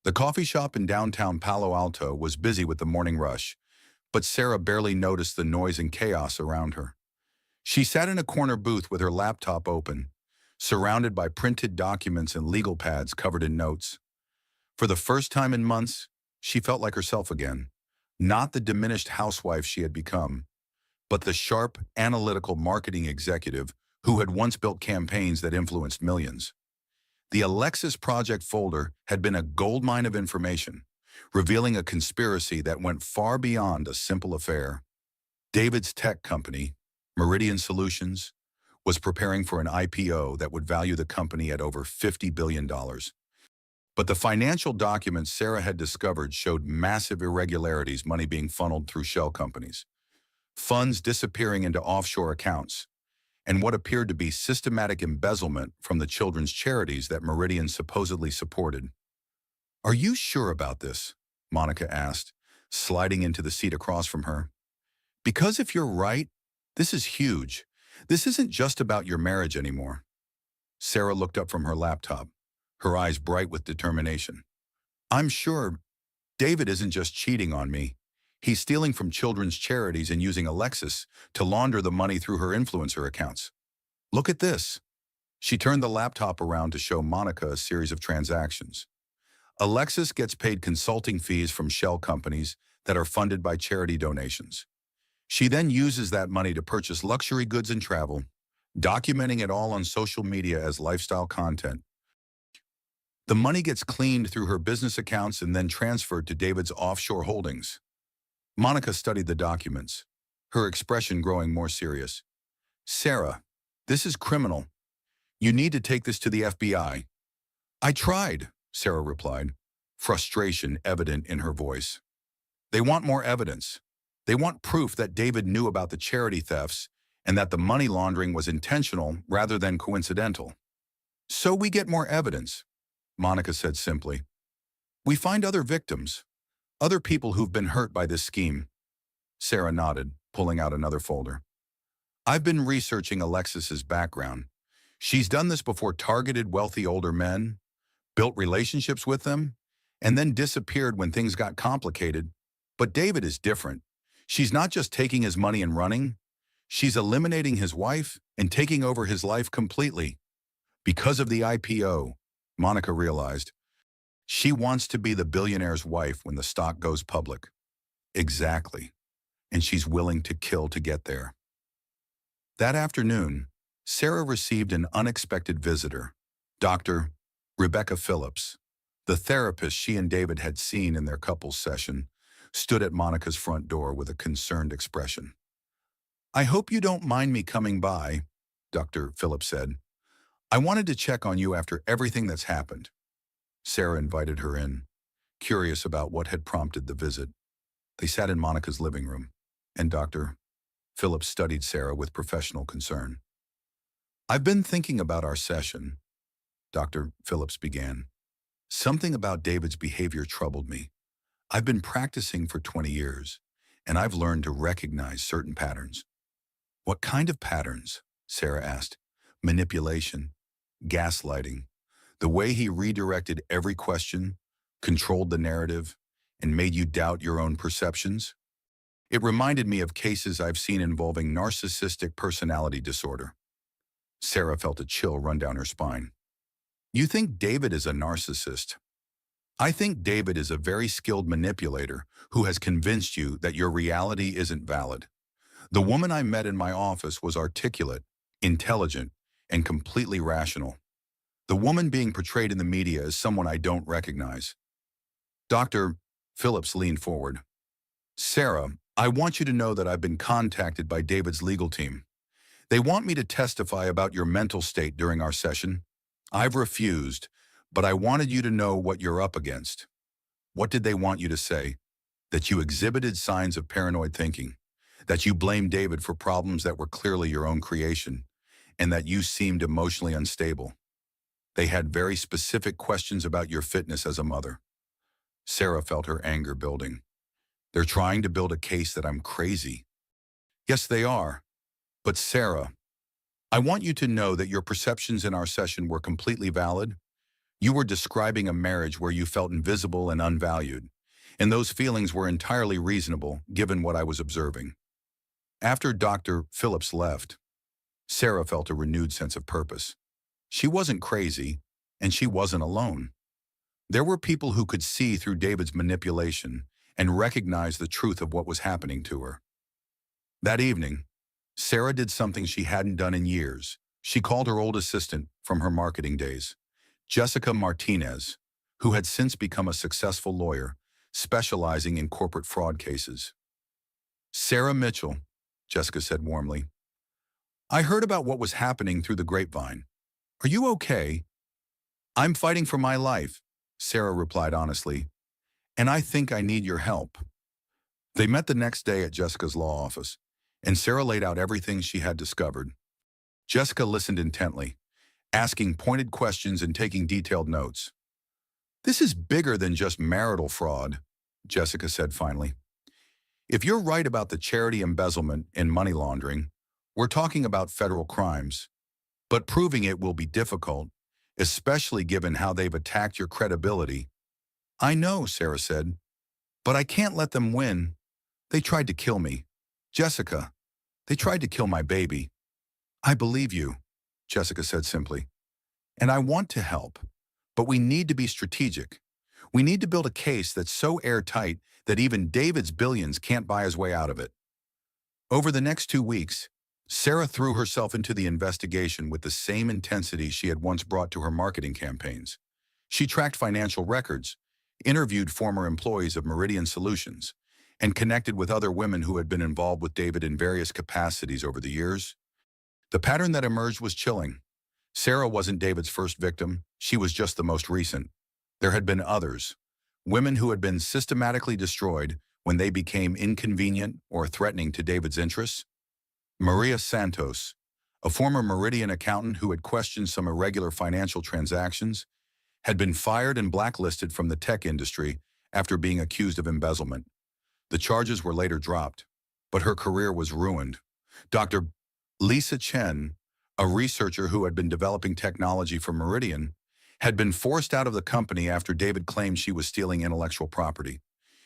The coffee shop in downtown Palo Alto was busy with the morning rush, but Sarah barely noticed the noise and chaos around her. She sat in a corner booth with her laptop open, surrounded by printed documents and legal pads covered in notes. For the first time in months, she felt like herself again, not the diminished housewife she had become. but the sharp, analytical marketing executive who had once built campaigns that influenced millions. The Alexis Project folder had been a goldmine of information, revealing a conspiracy that went far beyond a simple affair. David's tech company, Meridian Solutions, was preparing for an IPO that would value the company at over $50 billion. But the financial documents Sarah had discovered showed massive irregularities, money being funneled through shell companies, funds disappearing into offshore accounts, and what appeared to be systematic embezzlement from the children's charities that Meridian supposedly supported. "Are you sure about this?" Monica asked, sliding into the seat across from her. "Because if you're right, this is huge. This isn't just about your marriage anymore." Sarah looked up from her laptop, her eyes bright with determination. "I'm sure David isn't just cheating on me. He's stealing from children's charities and using Alexis to launder the money through her influencer accounts. Look at this." She turned the laptop around to show Monica a series of transactions. Alexis gets paid consulting fees from shell companies that are funded by charity donations. She then uses that money to purchase luxury goods and travel, documenting it all on social media as lifestyle content. The money gets cleaned through her business accounts and then transferred to David's offshore holdings. Monica studied the documents, her expression growing more serious. "Sarah, this is criminal. You need to take this to the FBI." "I tried," Sarah replied, frustration evident in her voice. "They want more evidence. They want proof that David knew about the charity thefts and that the money laundering was intentional rather than coincidental." "So we get more evidence," Monica said simply. "We find other victims, other people who've been hurt by this scheme." Sarah nodded, pulling out another folder. "I've been researching Alexis's background. She's done this before targeted wealthy older men, built relationships with them, and then disappeared when things got complicated. But David is different. She's not just taking his money and running. She's eliminating his wife and taking over his life completely. Because of the IPO, Monica realized, she wants to be the billionaire's wife when the stock goes public. Exactly. And she's willing to kill to get there. That afternoon, Sarah received an unexpected visitor, Dr. Rebecca Phillips. The therapist she and David had seen in their couples session stood at Monica's front door with a concerned expression. "I hope you don't mind me coming by," Dr. Phillips said. "I wanted to check on you after everything that's happened." Sarah invited her in, curious about what had prompted the visit. They sat in Monica's living room, and Dr. Phillips studied Sarah with professional concern. "I've been thinking about our session," Dr. Phillips began. "Something about David's behavior troubled me. I've been practicing for 20 years, and I've learned to recognize certain patterns." "What kind of patterns?" Sarah asked. "Manipulation, gaslighting, the way he redirected every question, controlled the narrative, and made you doubt your own perceptions. It reminded me of cases I've seen involving narcissistic personality disorder." Sarah felt a chill run down her spine. "You think David is a narcissist?" "I think David is a very skilled manipulator who has convinced you that your reality isn't valid. The woman I met in my office was articulate, intelligent, and completely rational. The woman being portrayed in the media is someone I don't recognize." Dr. Phillips leaned forward. "Sarah, I want you to know that I've been contacted by David's legal team. They want me to testify about your mental state during our session. I've refused, but I wanted you to know what you're up against." "What did they want you to say?" "That you exhibited signs of paranoid thinking, that you blamed David for problems that were clearly your own creation, and that you seemed emotionally unstable. They had very specific questions about your fitness as a mother." Sarah felt her anger building. "They're trying to build a case that I'm crazy." "Yes, they are. But Sarah, I want you to know that your perceptions in our session were completely valid. You were describing a marriage where you felt invisible and unvalued, and those feelings were entirely reasonable given what I was observing." After Dr. Phillips left, Sarah felt a renewed sense of purpose. She wasn't crazy, and she wasn't alone. There were people who could see through David's manipulation and recognize the truth of what was happening to her. That evening, Sarah did something she hadn't done in years. She called her old assistant from her marketing days, Jessica Martinez, who had since become a successful lawyer, specializing in corporate fraud cases. "Sarah Mitchell," Jessica said warmly, "I heard about what was happening through the grapevine. Are you okay?" "I'm fighting for my life," Sarah replied honestly, "and I think I need your help." They met the next day at Jessica's law office, and Sarah laid out everything she had discovered. Jessica listened intently, asking pointed questions and taking detailed notes. "This is bigger than just marital fraud," Jessica said finally. "If you're right about the charity embezzlement and money laundering, we're talking about federal crimes. But proving it will be difficult, especially given how they've attacked your credibility." "I know," Sarah said, "but I can't let them win. They tried to kill me. Jessica, they tried to kill my baby." "I believe you," Jessica said simply, "and I want to help. But we need to be strategic. We need to build a case that's so airtight that even David's billions can't buy his way out of it." Over the next 2 weeks, Sarah threw herself into the investigation with the same intensity she had once brought to her marketing campaigns. She tracked financial records, interviewed former employees of Meridian Solutions, and connected with other women who had been involved with David in various capacities over the years. The pattern that emerged was chilling. Sarah wasn't David's first victim, she was just the most recent. There had been others, women who had been systematically destroyed when they became inconvenient or threatening to David's interests. Maria Santos, a former Meridian accountant who had questioned some irregular financial transactions, had been fired and blacklisted from the tech industry after being accused of embezzlement. The charges were later dropped, but her career was ruined. Dr. Lisa Chen, a researcher who had been developing technology for Meridian, had been forced out of the company after David claimed she was stealing intellectual property.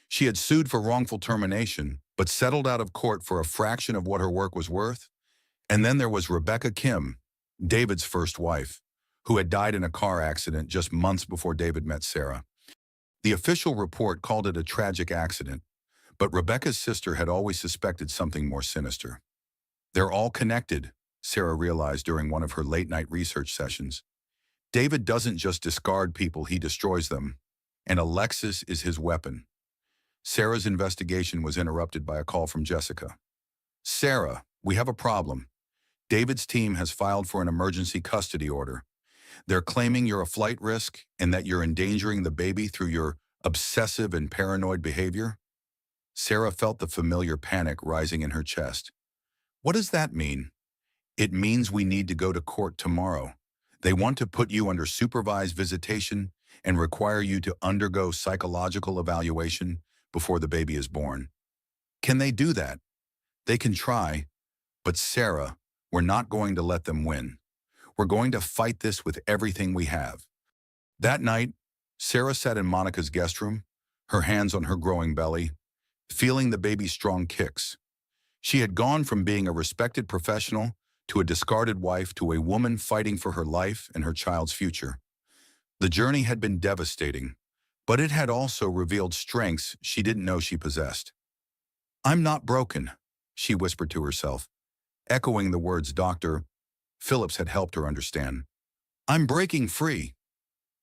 She had sued for wrongful termination, but settled out of court for a fraction of what her work was worth. And then there was Rebecca Kim, David's first wife, who had died in a car accident just months before David met Sarah. The official report called it a tragic accident, but Rebecca's sister had always suspected something more sinister. "They're all connected," Sarah realized during one of her late-night research sessions. "David doesn't just discard people, he destroys them, and Alexis is his weapon." Sarah's investigation was interrupted by a call from Jessica. "Sarah, we have a problem. David's team has filed for an emergency custody order. They're claiming you're a flight risk and that you're endangering the baby through your obsessive and paranoid behavior." Sarah felt the familiar panic rising in her chest. "What does that mean?" "It means we need to go to court tomorrow. They want to put you under supervised visitation and require you to undergo psychological evaluation before the baby is born." "Can they do that?" "They can try, but Sarah, we're not going to let them win. We're going to fight this with everything we have." That night, Sarah sat in Monica's guest room, her hands on her growing belly, feeling the baby's strong kicks. She had gone from being a respected professional to a discarded wife to a woman fighting for her life and her child's future. The journey had been devastating, but it had also revealed strengths she didn't know she possessed. "I'm not broken," she whispered to herself, echoing the words Dr. Phillips had helped her understand. "I'm breaking free."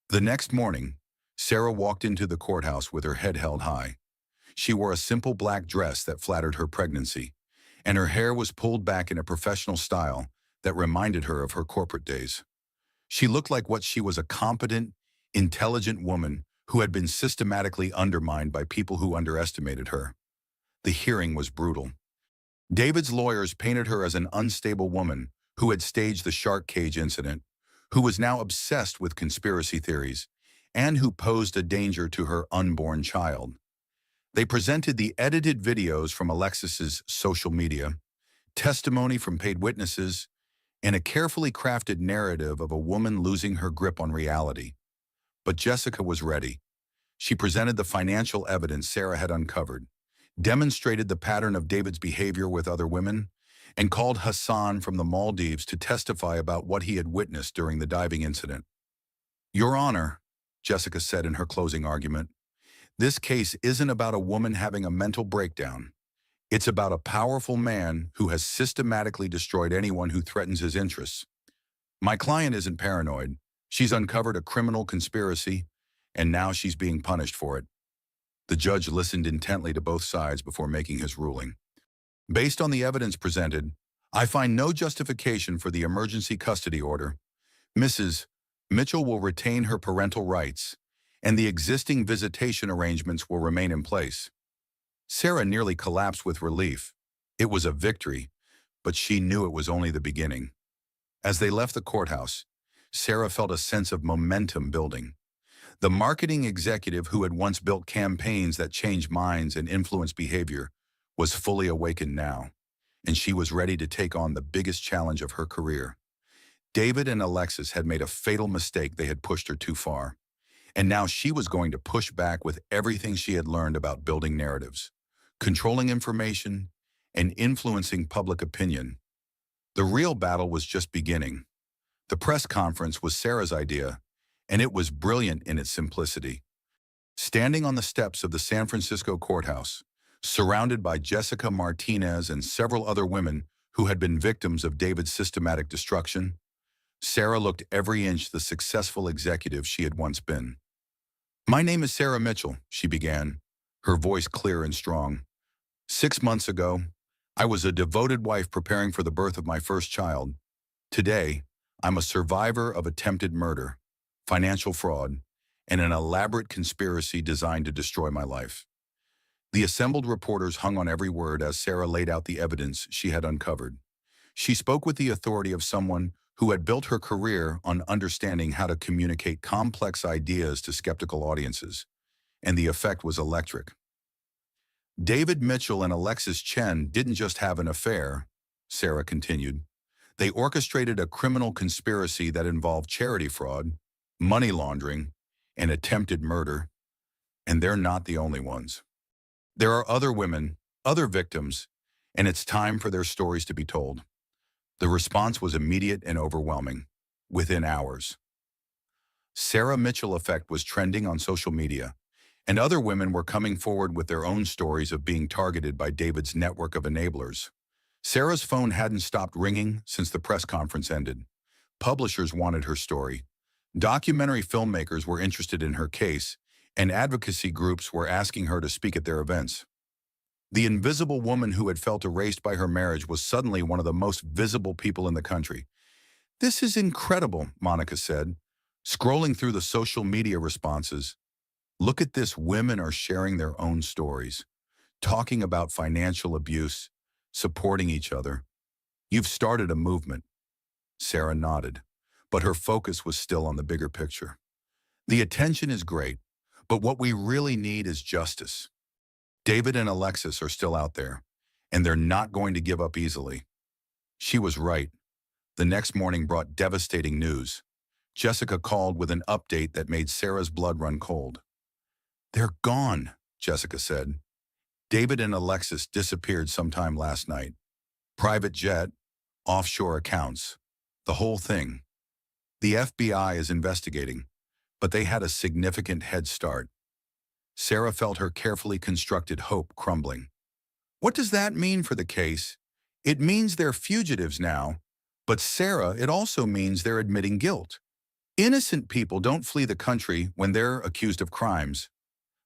The next morning, Sarah walked into the courthouse with her head held high. She wore a simple black dress that flattered her pregnancy, and her hair was pulled back in a professional style that reminded her of her corporate days. She looked like what she was, a competent, intelligent woman who had been systematically undermined by people who underestimated her. The hearing was brutal. David's lawyers painted her as an unstable woman who had staged the shark cage incident, who was now obsessed with conspiracy theories, and who posed a danger to her unborn child. They presented the edited videos from Alexis's social media, testimony from paid witnesses, and a carefully crafted narrative of a woman losing her grip on reality. But Jessica was ready. She presented the financial evidence Sarah had uncovered, demonstrated the pattern of David's behavior with other women, and called Hassan from the Maldives to testify about what he had witnessed during the diving incident. "Your Honor," Jessica said in her closing argument, "this case isn't about a woman having a mental breakdown. It's about a powerful man who has systematically destroyed anyone who threatens his interests. My client isn't paranoid. She's uncovered a criminal conspiracy, and now she's being punished for it. The judge listened intently to both sides before making his ruling. Based on the evidence presented, I find no justification for the emergency custody order. Mrs. Mitchell will retain her parental rights, and the existing visitation arrangements will remain in place. Sarah nearly collapsed with relief. It was a victory, but she knew it was only the beginning. As they left the courthouse, Sarah felt a sense of momentum building. The marketing executive who had once built campaigns that changed minds and influenced behavior was fully awakened now, and she was ready to take on the biggest challenge of her career. David and Alexis had made a fatal mistake. They had pushed her too far, and now she was going to push back with everything she had learned about building narratives, controlling information, and influencing public opinion. The real battle was just beginning. The press conference was Sarah's idea, and it was brilliant in its simplicity. Standing on the steps of the San Francisco courthouse, surrounded by Jessica Martinez and several other women who had been victims of David's systematic destruction, Sarah looked every inch the successful executive she had once been. "My name is Sarah Mitchell," she began, her voice clear and strong. "6 months ago, I was a devoted wife preparing for the birth of my first child. Today, I'm a survivor of attempted murder, financial fraud, and an elaborate conspiracy designed to destroy my life." The assembled reporters hung on every word as Sarah laid out the evidence she had uncovered. She spoke with the authority of someone who had built her career on understanding how to communicate complex ideas to skeptical audiences, and the effect was electric. "David Mitchell and Alexis Chen didn't just have an affair," Sarah continued. "They orchestrated a criminal conspiracy that involved charity fraud, money laundering, and attempted murder. And they're not the only ones. There are other women, other victims, and it's time for their stories to be told." The response was immediate and overwhelming. Within hours, Sarah Mitchell effect was trending on social media, and other women were coming forward with their own stories of being targeted by David's network of enablers. Sarah's phone hadn't stopped ringing since the press conference ended. Publishers wanted her story. Documentary filmmakers were interested in her case, and advocacy groups were asking her to speak at their events. The invisible woman who had felt erased by her marriage was suddenly one of the most visible people in the country. "This is incredible," Monica said, scrolling through the social media responses. "Look at this, women are sharing their own stories, talking about financial abuse, supporting each other. You've started a movement." Sarah nodded, but her focus was still on the bigger picture. "The attention is great, but what we really need is justice. David and Alexis are still out there, and they're not going to give up easily." She was right. The next morning brought devastating news. Jessica called with an update that made Sarah's blood run cold. "They're gone," Jessica said. "David and Alexis disappeared sometime last night. Private jet, offshore accounts, the whole thing. The FBI is investigating, but they had a significant head start." Sarah felt her carefully constructed hope crumbling. "What does that mean for the case?" "It means they're fugitives now. But Sarah, it also means they're admitting guilt. Innocent people don't flee the country when they're accused of crimes.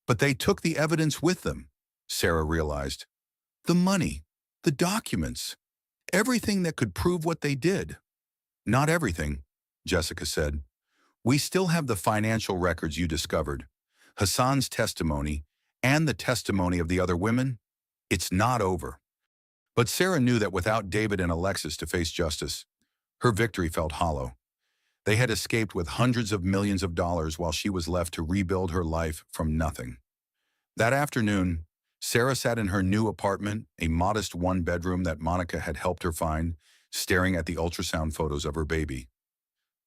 But they took the evidence with them," Sarah realized. "The money, the documents, everything that could prove what they did." "Not everything," Jessica said. "We still have the financial records you discovered, Hassan's testimony, and the testimony of the other women. It's not over." But Sarah knew that without David and Alexis to face justice, her victory felt hollow. They had escaped with hundreds of millions of dollars while she was left to rebuild her life from nothing. That afternoon, Sarah sat in her new apartment, a modest one-bedroom that Monica had helped her find, staring at the ultrasound photos of her baby.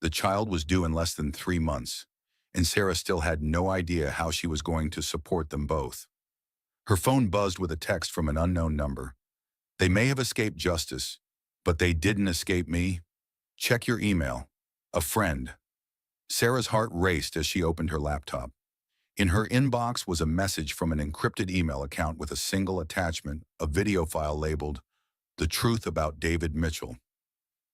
The child was due in less than 3 months, and Sarah still had no idea how she was going to support them both. Her phone buzzed with a text from an unknown number. "They may have escaped justice, but they didn't escape me. Check your email. A friend." Sarah's heart raced as she opened her laptop. In her inbox was a message from an encrypted email account with a single attachment, a video file labeled, "The Truth About David Mitchell."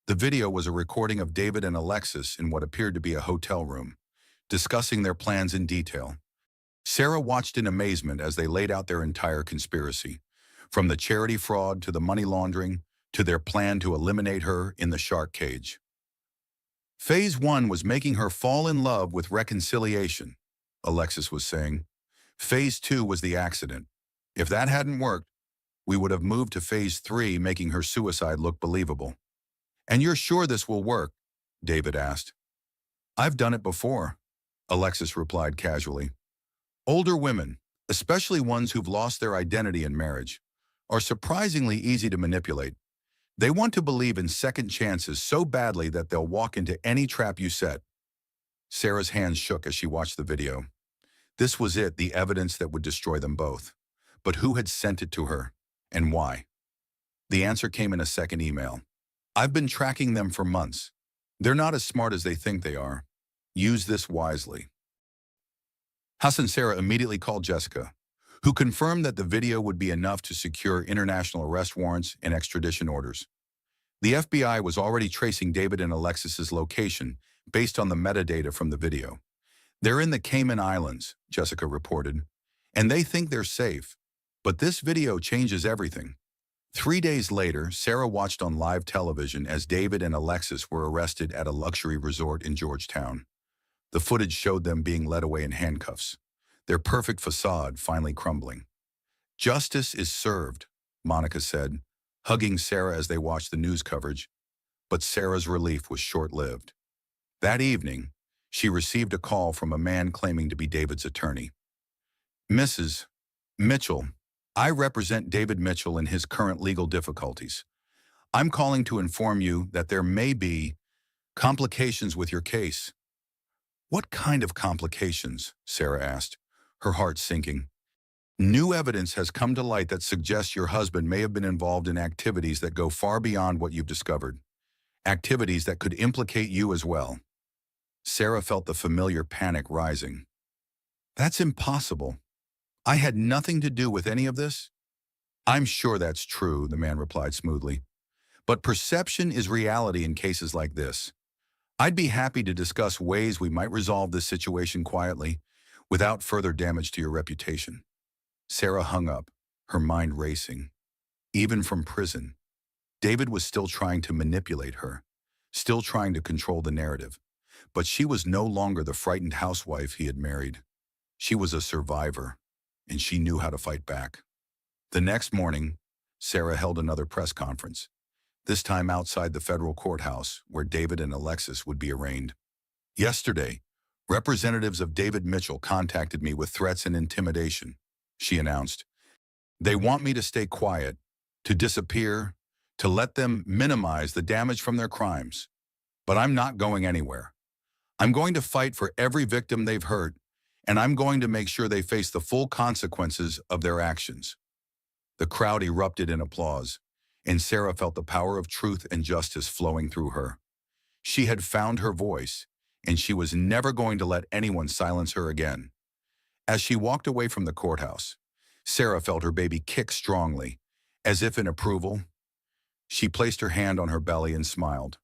The video was a recording of David and Alexis in what appeared to be a hotel room, discussing their plans in detail. Sarah watched in amazement as they laid out their entire conspiracy, from the charity fraud to the money laundering to their plan to eliminate her in the shark cage. Phase 1 was making her fall in love with reconciliation, Alexis was saying. Phase 2 was the accident. If that hadn't worked, we would have moved to Phase 3, making her suicide look believable. "And you're sure this will work?" David asked. "I've done it before," Alexis replied casually. "Older women, especially ones who've lost their identity in marriage, are surprisingly easy to manipulate. They want to believe in second chances so badly that they'll walk into any trap you set." Sarah's hands shook as she watched the video. This was it, the evidence that would destroy them both. But who had sent it to her, and why? The answer came in a second email. "I've been tracking them for months. They're not as smart as they think they are. Use this wisely." Hassan and Sarah immediately called Jessica, who confirmed that the video would be enough to secure international arrest warrants and extradition orders. The FBI was already tracing David and Alexis's location based on the metadata from the video. "They're in the Cayman Islands," Jessica reported, "and they think they're safe. But this video changes everything." 3 days later, Sarah watched on live television as David and Alexis were arrested at a luxury resort in Georgetown. The footage showed them being led away in handcuffs, their perfect facade finally crumbling. "Justice is served," Monica said, hugging Sarah as they watched the news coverage. But Sarah's relief was short-lived. That evening, she received a call from a man claiming to be David's attorney. "Mrs. Mitchell, I represent David Mitchell in his current legal difficulties. I'm calling to inform you that there may be complications with your case." "What kind of complications?" Sarah asked, her heart sinking. "New evidence has come to light that suggests your husband may have been involved in activities that go far beyond what you've discovered. Activities that could implicate you as well." Sarah felt the familiar panic rising. "That's impossible. I had nothing to do with any of this." "I'm sure that's true," the man replied smoothly. "But perception is reality in cases like this. I'd be happy to discuss ways we might resolve this situation quietly, without further damage to your reputation." Sarah hung up, her mind racing. Even from prison, David was still trying to manipulate her, still trying to control the narrative. But she was no longer the frightened housewife he had married. She was a survivor, and she knew how to fight back. The next morning, Sarah held another press conference, this time outside the federal courthouse where David and Alexis would be arraigned. "Yesterday, representatives of David Mitchell contacted me with threats and intimidation," she announced. "They want me to stay quiet, to disappear, to let them minimize the damage from their crimes. But I'm not going anywhere. I'm going to fight for every victim they've hurt, and I'm going to make sure they face the full consequences of their actions." The crowd erupted in applause, and Sarah felt the power of truth and justice flowing through her. She had found her voice, and she was never going to let anyone silence her again. As she walked away from the courthouse, Sarah felt her baby kick strongly, as if in approval. She placed her hand on her belly and smiled.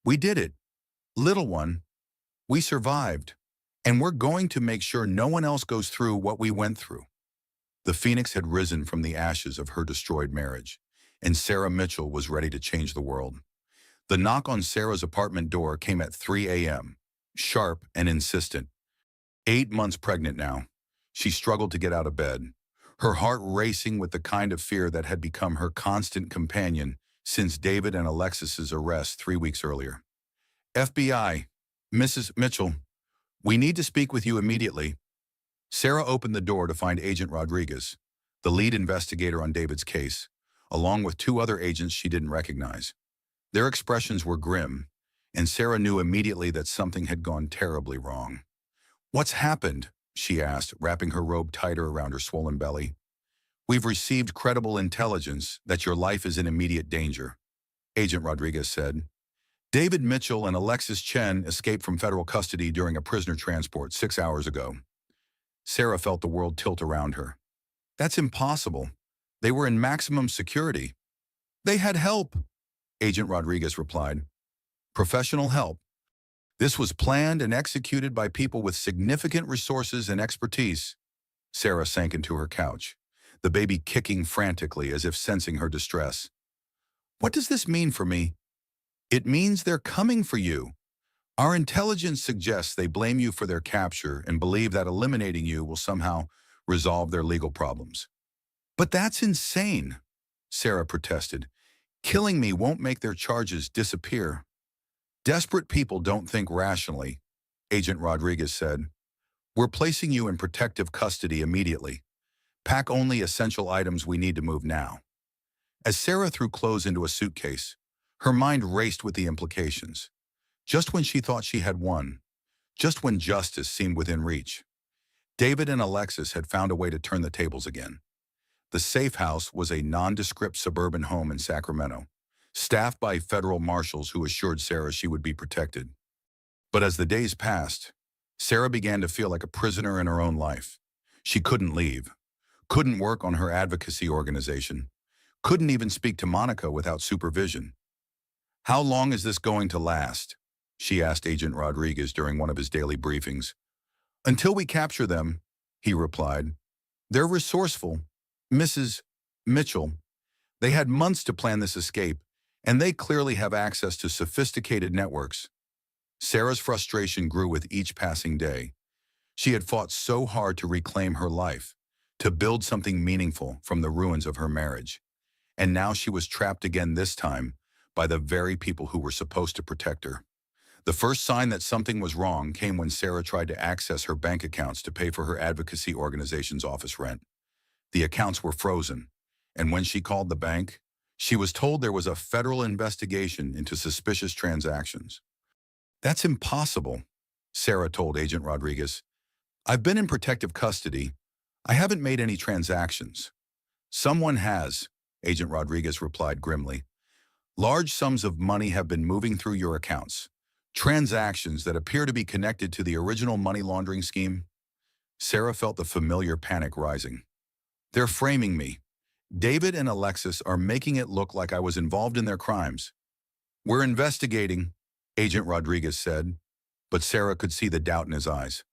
"We did it, little one. We survived, and we're going to make sure no one else goes through what we went through." The phoenix had risen from the ashes of her destroyed marriage, and Sarah Mitchell was ready to change the world. The knock on Sarah's apartment door came at 3 a.m., sharp and insistent. 8 months pregnant now, she struggled to get out of bed, her heart racing with the kind of fear that had become her constant companion since David and Alexis's arrest 3 weeks earlier. "FBI, Mrs. Mitchell, we need to speak with you immediately." Sarah opened the door to find Agent Rodriguez, the lead investigator on David's case, along with 2 other agents she didn't recognize. Their expressions were grim, and Sarah knew immediately that something had gone terribly wrong. "What's happened?" she asked, wrapping her robe tighter around her swollen belly. "We've received credible intelligence that your life is in immediate danger," Agent Rodriguez said. "David Mitchell and Alexis Chen escaped from federal custody during a prisoner transport 6 hours ago." Sarah felt the world tilt around her. That's impossible. They were in maximum security. They had help, Agent Rodriguez replied. Professional help. This was planned and executed by people with significant resources and expertise. Sarah sank into her couch, the baby kicking frantically as if sensing her distress. What does this mean for me? It means they're coming for you. Our intelligence suggests they blame you for their capture and believe that eliminating you will somehow resolve their legal problems. But that's insane, Sarah protested. Killing me won't make their charges disappear. Desperate people don't think rationally, Agent Rodriguez said. We're placing you in protective custody immediately. Pack only essential items we need to move now. As Sarah threw clothes into a suitcase, her mind raced with the implications. Just when she thought she had won, just when justice seemed within reach, David and Alexis had found a way to turn the tables again. The safe house was a nondescript suburban home in Sacramento, staffed by federal marshals who assured Sarah she would be protected. But as the days passed, Sarah began to feel like a prisoner in her own life. She couldn't leave, couldn't work on her advocacy organization, couldn't even speak to Monica without supervision. How long is this going to last? She asked Agent Rodriguez during one of his daily briefings. Until we capture them, he replied. They're resourceful, Mrs. Mitchell. They had months to plan this escape, and they clearly have access to sophisticated networks. Sarah's frustration grew with each passing day. She had fought so hard to reclaim her life, to build something meaningful from the ruins of her marriage. And now she was trapped again, this time by the very people who were supposed to protect her. The first sign that something was wrong came when Sarah tried to access her bank accounts to pay for her advocacy organization's office rent. The accounts were frozen, and when she called the bank, she was told there was a federal investigation into suspicious transactions. That's impossible, Sarah told Agent Rodriguez. I've been in protective custody. I haven't made any transactions. Someone has, Agent Rodriguez replied grimly. Large sums of money have been moving through your accounts. Transactions that appear to be connected to the original money laundering scheme. Sarah felt the familiar panic rising. They're framing me. David and Alexis are making it look like I was involved in their crimes. We're investigating, Agent Rodriguez said, but Sarah could see the doubt in his eyes.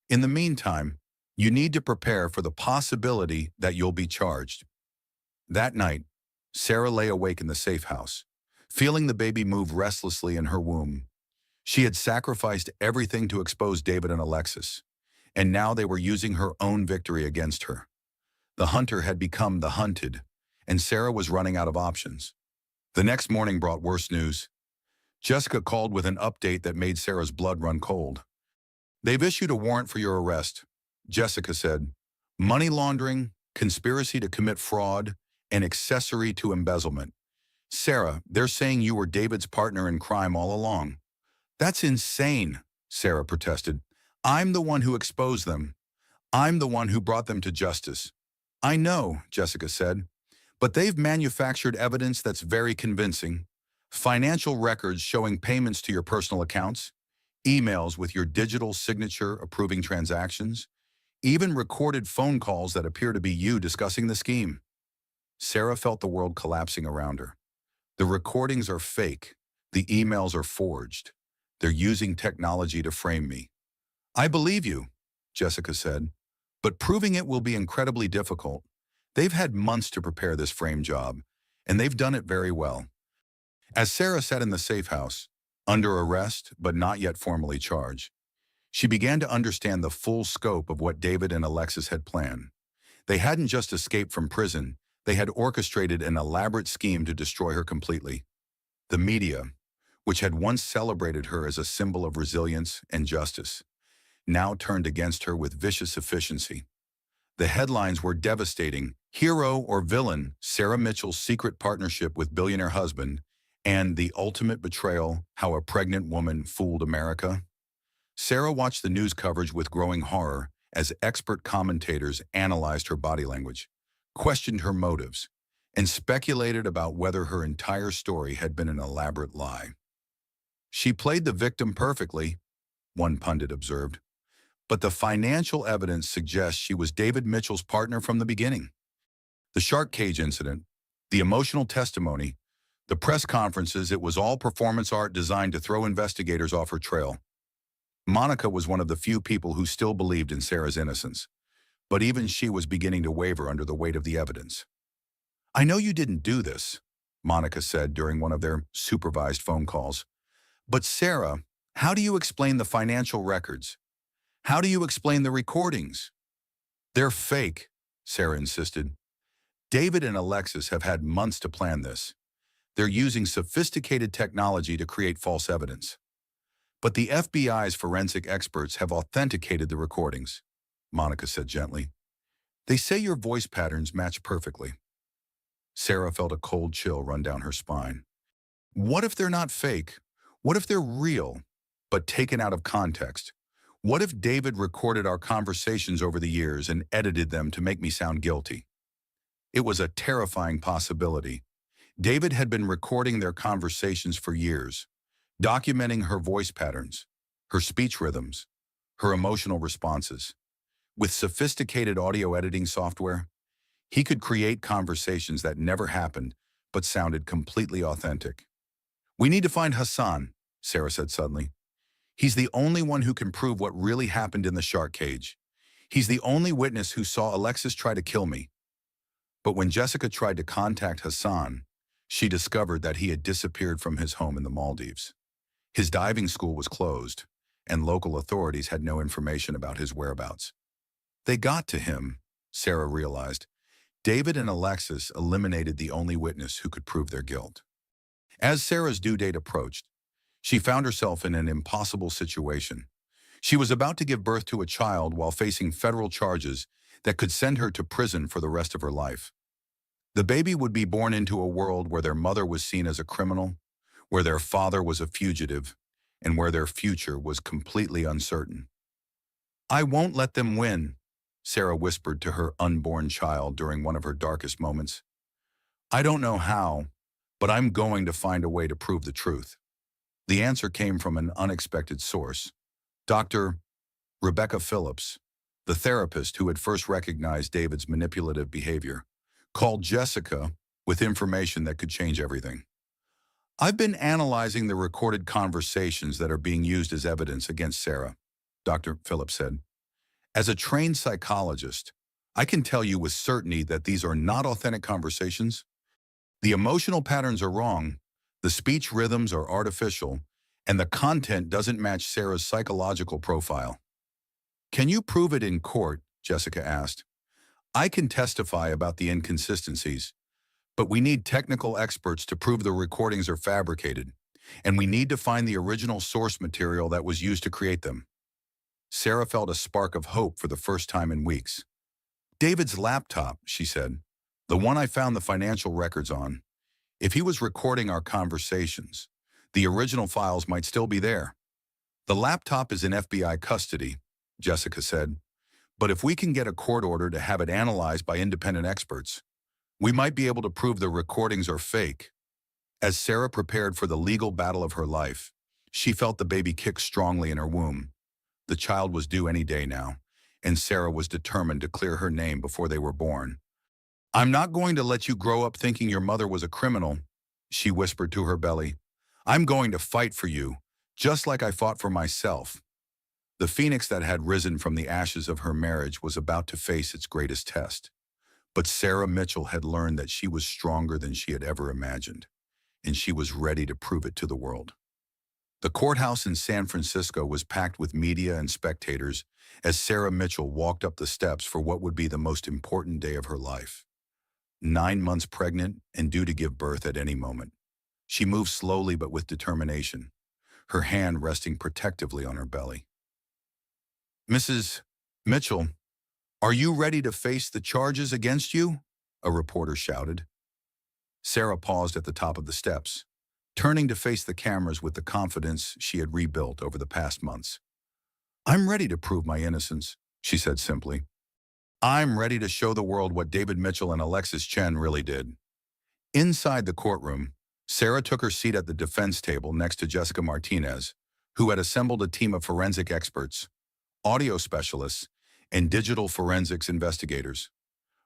In the meantime, you need to prepare for the possibility that you'll be charged. That night, Sarah lay awake in the safe house, feeling the baby move restlessly in her womb. She had sacrificed everything to expose David and Alexis, and now they were using her own victory against her. The hunter had become the hunted, and Sarah was running out of options. The next morning brought worse news. Jessica called with an update that made Sarah's blood run cold. They've issued a warrant for your arrest, Jessica said. Money laundering, conspiracy to commit fraud, and accessory to embezzlement. Sarah, they're saying you were David's partner in crime all along. That's insane, Sarah protested. I'm the one who exposed them. I'm the one who brought them to justice. I know, Jessica said, but they've manufactured evidence that's very convincing. Financial records showing payments to your personal accounts, emails with your digital signature approving transactions, even recorded phone calls that appear to be you discussing the scheme. Sarah felt the world collapsing around her. The recordings are fake. The emails are forged. They're using technology to frame me. I believe you, Jessica said, but proving it will be incredibly difficult. They've had months to prepare this frame job, and they've done it very well. As Sarah sat in the safe house, under arrest but not yet formally charged, she began to understand the full scope of what David and Alexis had planned. They hadn't just escaped from prison, they had orchestrated an elaborate scheme to destroy her completely. The media, which had once celebrated her as a symbol of resilience and justice, now turned against her with vicious efficiency. The headlines were devastating. Hero or villain, Sarah Mitchell's secret partnership with billionaire husband, and the ultimate betrayal, how a pregnant woman fooled America. Sarah watched the news coverage with growing horror as expert commentators analyzed her body language, questioned her motives, and speculated about whether her entire story had been an elaborate lie. She played the victim perfectly, one pundit observed. but the financial evidence suggests she was David Mitchell's partner from the beginning. The shark cage incident, the emotional testimony, the press conferences, it was all performance art designed to throw investigators off her trail. Monica was one of the few people who still believed in Sarah's innocence, but even she was beginning to waver under the weight of the evidence. "I know you didn't do this," Monica said during one of their supervised phone calls. "But Sarah, how do you explain the financial records? How do you explain the recordings?" "They're fake," Sarah insisted. "David and Alexis have had months to plan this. They're using sophisticated technology to create false evidence. But the FBI's forensic experts have authenticated the recordings," Monica said gently. "They say your voice patterns match perfectly." Sarah felt a cold chill run down her spine. What if they're not fake? What if they're real, but taken out of context? What if David recorded our conversations over the years and edited them to make me sound guilty? It was a terrifying possibility. David had been recording their conversations for years, documenting her voice patterns, her speech rhythms, her emotional responses. With sophisticated audio editing software, he could create conversations that never happened but sounded completely authentic. "We need to find Hassan," Sarah said suddenly. "He's the only one who can prove what really happened in the shark cage. He's the only witness who saw Alexis try to kill me." But when Jessica tried to contact Hassan, she discovered that he had disappeared from his home in the Maldives. His diving school was closed, and local authorities had no information about his whereabouts. They got to him, Sarah realized. David and Alexis eliminated the only witness who could prove their guilt. As Sarah's due date approached, she found herself in an impossible situation. She was about to give birth to a child while facing federal charges that could send her to prison for the rest of her life. The baby would be born into a world where their mother was seen as a criminal, where their father was a fugitive, and where their future was completely uncertain. "I won't let them win," Sarah whispered to her unborn child during one of her darkest moments. "I don't know how, but I'm going to find a way to prove the truth." The answer came from an unexpected source. Dr. Rebecca Phillips, the therapist who had first recognized David's manipulative behavior, called Jessica with information that could change everything. "I've been analyzing the recorded conversations that are being used as evidence against Sarah," Dr. Phillips said. "As a trained psychologist, I can tell you with certainty that these are not authentic conversations. The emotional patterns are wrong, the speech rhythms are artificial, and the content doesn't match Sarah's psychological profile." "Can you prove it in court?" Jessica asked. "I can testify about the inconsistencies, but we need technical experts to prove the recordings are fabricated, and we need to find the original source material that was used to create them." Sarah felt a spark of hope for the first time in weeks. "David's laptop," she said, "the one I found the financial records on. If he was recording our conversations, the original files might still be there." "The laptop is in FBI custody," Jessica said, "but if we can get a court order to have it analyzed by independent experts, we might be able to prove the recordings are fake." As Sarah prepared for the legal battle of her life, she felt the baby kick strongly in her womb. The child was due any day now, and Sarah was determined to clear her name before they were born. "I'm not going to let you grow up thinking your mother was a criminal," she whispered to her belly. "I'm going to fight for you, just like I fought for myself." The phoenix that had risen from the ashes of her marriage was about to face its greatest test. But Sarah Mitchell had learned that she was stronger than she had ever imagined, and she was ready to prove it to the world. The courthouse in San Francisco was packed with media and spectators as Sarah Mitchell walked up the steps for what would be the most important day of her life. 9 months pregnant and due to give birth at any moment, she moved slowly but with determination, her hand resting protectively on her belly. "Mrs. Mitchell, are you ready to face the charges against you?" a reporter shouted. Sarah paused at the top of the steps, turning to face the cameras with the confidence she had rebuilt over the past months. "I'm ready to prove my innocence," she said simply. "I'm ready to show the world what David Mitchell and Alexis Chen really did." Inside the courtroom, Sarah took her seat at the defense table next to Jessica Martinez, who had assembled a team of forensic experts, audio specialists, and digital forensics investigators.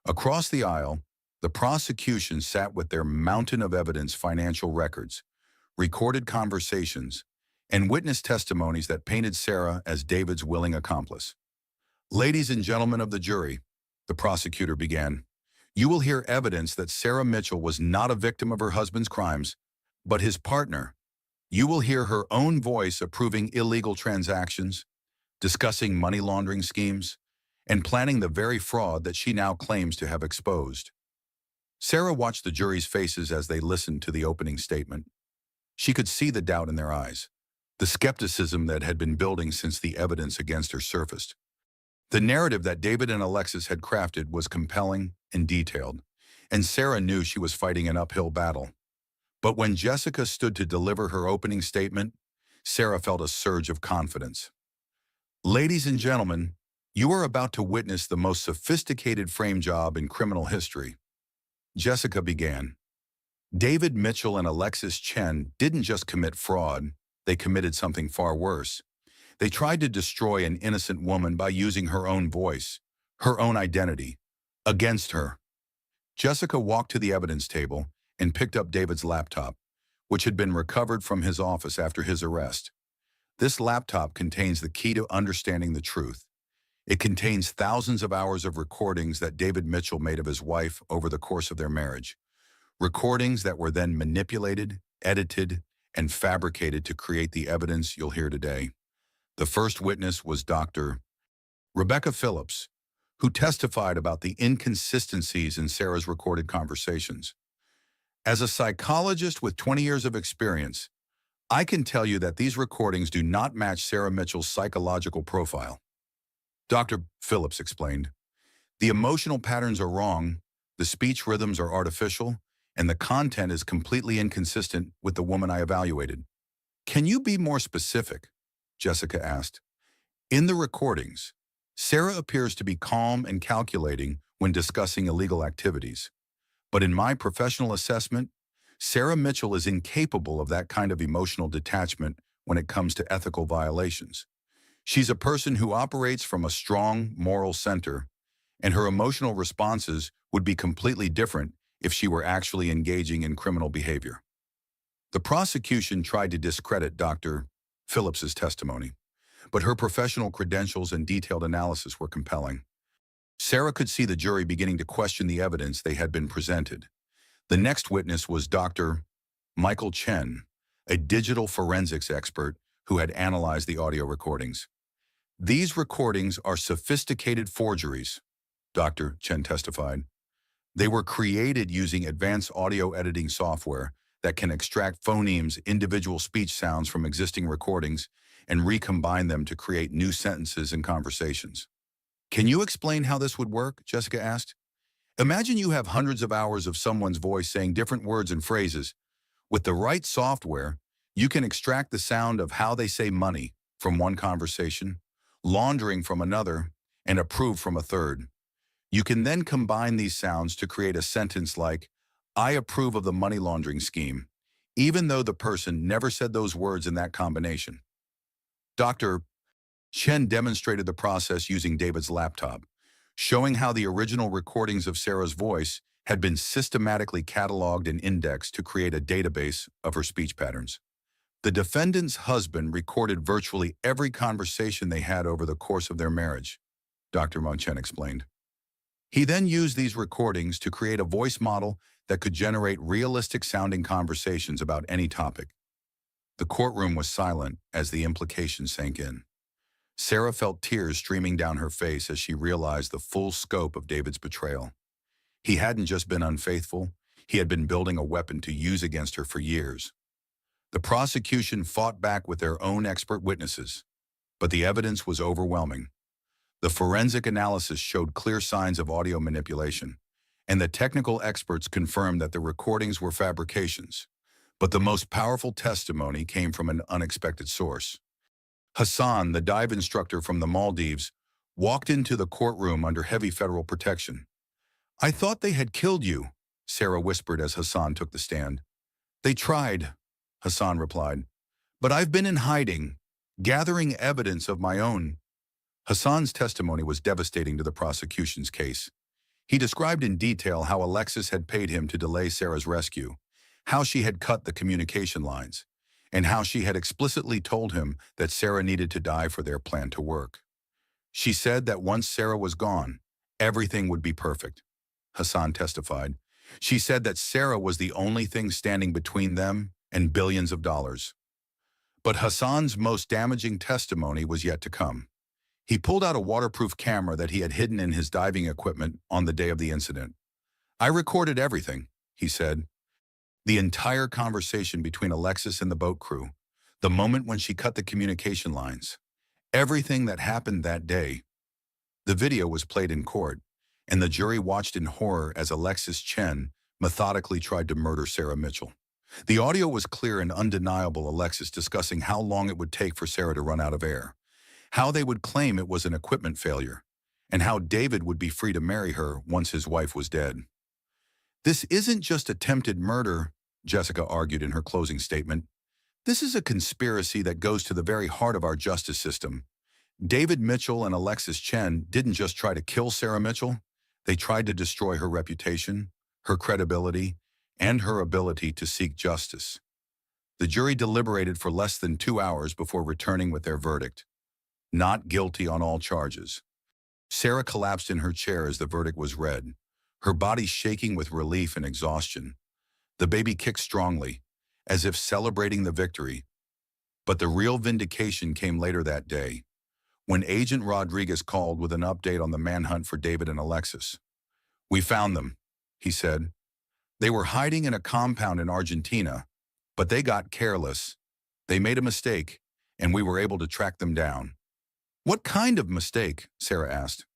Across the aisle, the prosecution sat with their mountain of evidence, financial records, recorded conversations, and witness testimonies that painted Sarah as David's willing accomplice. Ladies and gentlemen of the jury, the prosecutor began, you will hear evidence that Sarah Mitchell was not a victim of her husband's crimes, but his partner. You will hear her own voice approving illegal transactions, discussing money laundering schemes, and planning the very fraud that she now claims to have exposed. Sarah watched the jury's faces as they listened to the opening statement. She could see the doubt in their eyes, the skepticism that had been building since the evidence against her surfaced. The narrative that David and Alexis had crafted was compelling and detailed, and Sarah knew she was fighting an uphill battle. But when Jessica stood to deliver her opening statement, Sarah felt a surge of confidence. Ladies and gentlemen, you are about to witness the most sophisticated frame job in criminal history. Jessica began. David Mitchell and Alexis Chen didn't just commit fraud, they committed something far worse. They tried to destroy an innocent woman by using her own voice, her own identity, against her. Jessica walked to the evidence table and picked up David's laptop, which had been recovered from his office after his arrest. This laptop contains the key to understanding the truth. It contains thousands of hours of recordings that David Mitchell made of his wife over the course of their marriage. Recordings that were then manipulated, edited, and fabricated to create the evidence you'll hear today. The first witness was Dr. Rebecca Phillips, who testified about the inconsistencies in Sarah's recorded conversations. As a psychologist with 20 years of experience, I can tell you that these recordings do not match Sarah Mitchell's psychological profile. Dr. Phillips explained, the emotional patterns are wrong, the speech rhythms are artificial, and the content is completely inconsistent with the woman I evaluated. Can you be more specific? Jessica asked. In the recordings, Sarah appears to be calm and calculating when discussing illegal activities. But in my professional assessment, Sarah Mitchell is incapable of that kind of emotional detachment when it comes to ethical violations. She's a person who operates from a strong moral center, and her emotional responses would be completely different if she were actually engaging in criminal behavior. The prosecution tried to discredit Dr. Phillips's testimony, but her professional credentials and detailed analysis were compelling. Sarah could see the jury beginning to question the evidence they had been presented. The next witness was Dr. Michael Chen, a digital forensics expert who had analyzed the audio recordings. These recordings are sophisticated forgeries, Dr. Chen testified. They were created using advanced audio editing software that can extract phonemes, individual speech sounds from existing recordings, and recombine them to create new sentences and conversations. Can you explain how this would work? Jessica asked. Imagine you have hundreds of hours of someone's voice saying different words and phrases. With the right software, you can extract the sound of how they say money from one conversation, laundering from another, and approve from a third. You can then combine these sounds to create a sentence like, I approve of the money laundering scheme, even though the person never said those words in that combination. Dr. Chen demonstrated the process using David's laptop, showing how the original recordings of Sarah's voice had been systematically cataloged and indexed to create a database of her speech patterns. The defendant's husband recorded virtually every conversation they had over the course of their marriage, Dr. Chen explained. He then used these recordings to create a voice model that could generate realistic-sounding conversations about any topic. The courtroom was silent as the implications sank in. Sarah felt tears streaming down her face as she realized the full scope of David's betrayal. He hadn't just been unfaithful, he had been building a weapon to use against her for years. The prosecution fought back with their own expert witnesses, but the evidence was overwhelming. The forensic analysis showed clear signs of audio manipulation, and the technical experts confirmed that the recordings were fabrications. But the most powerful testimony came from an unexpected source. Hassan, the dive instructor from the Maldives, walked into the courtroom under heavy federal protection. I thought they had killed you, Sarah whispered as Hassan took the stand. They tried, Hassan replied, but I've been in hiding, gathering evidence of my own. Hassan's testimony was devastating to the prosecution's case. He described in detail how Alexis had paid him to delay Sarah's rescue, how she had cut the communication lines, and how she had explicitly told him that Sarah needed to die for their plan to work. She said that once Sarah was gone, everything would be perfect. Hassan testified. She said that Sarah was the only thing standing between them and billions of dollars. But Hassan's most damaging testimony was yet to come. He pulled out a waterproof camera that he had hidden in his diving equipment on the day of the incident. "I recorded everything," he said. "The entire conversation between Alexis and the boat crew, the moment when she cut the communication lines, everything that happened that day." The video was played in court, and the jury watched in horror as Alexis Chen methodically tried to murder Sarah Mitchell. The audio was clear and undeniable, Alexis discussing how long it would take for Sarah to run out of air, how they would claim it was an equipment failure, and how David would be free to marry her once his wife was dead. "This isn't just attempted murder," Jessica argued in her closing statement. "This is a conspiracy that goes to the very heart of our justice system. David Mitchell and Alexis Chen didn't just try to kill Sarah Mitchell, they tried to destroy her reputation, her credibility, and her ability to seek justice." The jury deliberated for less than 2 hours before returning with their verdict: not guilty on all charges. Sarah collapsed in her chair as the verdict was read, her body shaking with relief and exhaustion. The baby kicked strongly, as if celebrating the victory. But the real vindication came later that day, when Agent Rodriguez called with an update on the manhunt for David and Alexis. "We found them," he said. "They were hiding in a compound in Argentina, but they got careless. They made a mistake, and we were able to track them down." "What kind of mistake?" Sarah asked.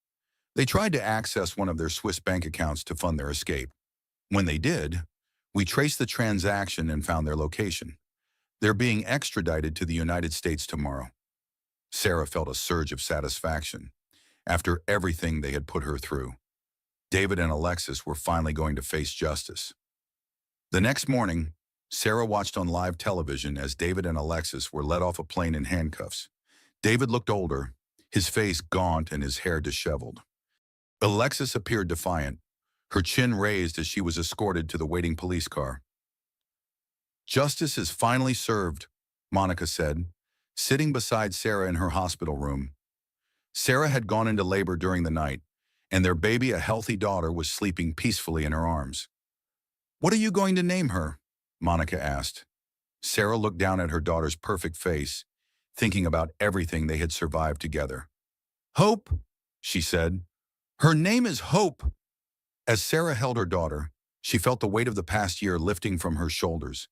"They tried to access one of their Swiss bank accounts to fund their escape. When they did, we traced the transaction and found their location. They're being extradited to the United States tomorrow." Sarah felt a surge of satisfaction. After everything they had put her through, David and Alexis were finally going to face justice. The next morning, Sarah watched on live television as David and Alexis were let off a plane in handcuffs. David looked older, his face gaunt and his hair disheveled. Alexis appeared defiant, her chin raised as she was escorted to the waiting police car. "Justice is finally served," Monica said, sitting beside Sarah in her hospital room. Sarah had gone into labor during the night, and their baby, a healthy daughter, was sleeping peacefully in her arms. "What are you going to name her?" Monica asked. Sarah looked down at her daughter's perfect face, thinking about everything they had survived together. "Hope," she said. "Her name is Hope." As Sarah held her daughter, she felt the weight of the past year lifting from her shoulders.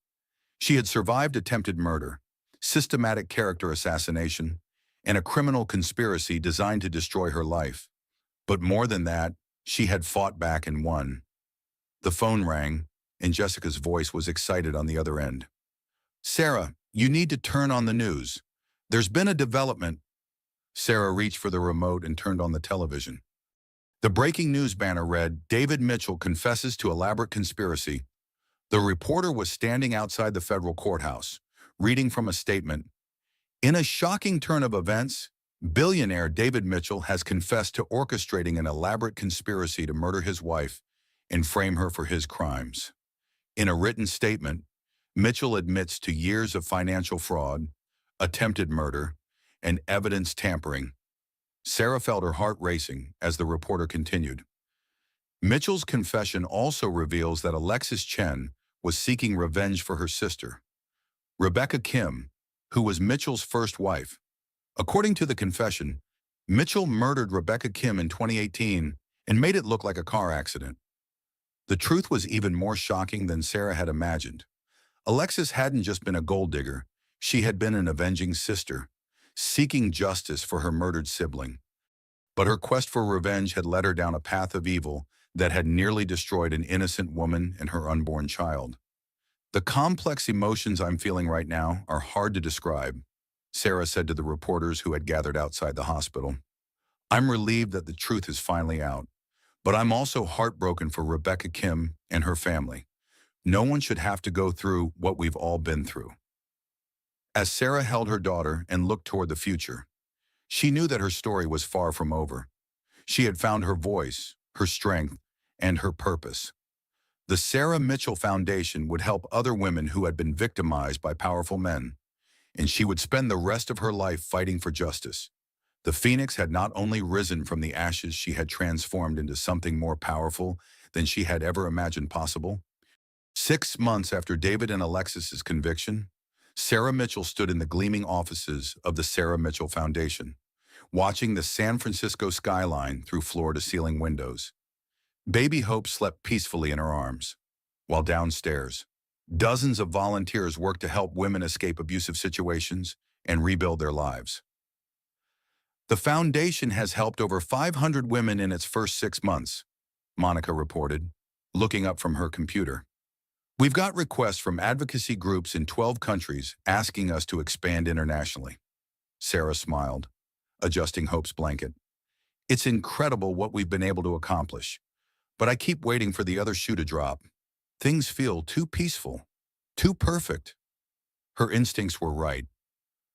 She had survived attempted murder, systematic character assassination, and a criminal conspiracy designed to destroy her life. But more than that, she had fought back and won. The phone rang, and Jessica's voice was excited on the other end. "Sarah, you need to turn on the news. There's been a development." Sarah reached for the remote and turned on the television. The breaking news banner read, "David Mitchell confesses to elaborate conspiracy." The reporter was standing outside the federal courthouse, reading from a statement. "In a shocking turn of events, billionaire David Mitchell has confessed to orchestrating an elaborate conspiracy to murder his wife and frame her for his crimes." In a written statement, Mitchell admits to years of financial fraud, attempted murder, and evidence tampering. Sarah felt her heart racing as the reporter continued. Mitchell's confession also reveals that Alexis Chen was seeking revenge for her sister, Rebecca Kim, who was Mitchell's first wife. According to the confession, Mitchell murdered Rebecca Kim in 2018 and made it look like a car accident. The truth was even more shocking than Sarah had imagined. Alexis hadn't just been a gold digger, she had been an avenging sister, seeking justice for her murdered sibling. But her quest for revenge had led her down a path of evil that had nearly destroyed an innocent woman and her unborn child. "The complex emotions I'm feeling right now are hard to describe," Sarah said to the reporters who had gathered outside the hospital. "I'm relieved that the truth is finally out, but I'm also heartbroken for Rebecca Kim and her family. No one should have to go through what we've all been through." As Sarah held her daughter and looked toward the future, She knew that her story was far from over. She had found her voice, her strength, and her purpose. The Sarah Mitchell Foundation would help other women who had been victimized by powerful men, and she would spend the rest of her life fighting for justice. The phoenix had not only risen from the ashes, she had transformed into something more powerful than she had ever imagined possible. 6 months after David and Alexis's conviction, Sarah Mitchell stood in the gleaming offices of the Sarah Mitchell Foundation, watching the San Francisco skyline through floor-to-ceiling windows. Baby Hope slept peacefully in her arms, while downstairs, dozens of volunteers worked to help women escape abusive situations and rebuild their lives. The foundation has helped over 500 women in its first 6 months, Monica reported, looking up from her computer. We've got requests from advocacy groups in 12 countries asking us to expand internationally. Sarah smiled, adjusting Hope's blanket. It's incredible what we've been able to accomplish, but I keep waiting for the other shoe to drop. Things feel too peaceful, too perfect. Her instincts were right.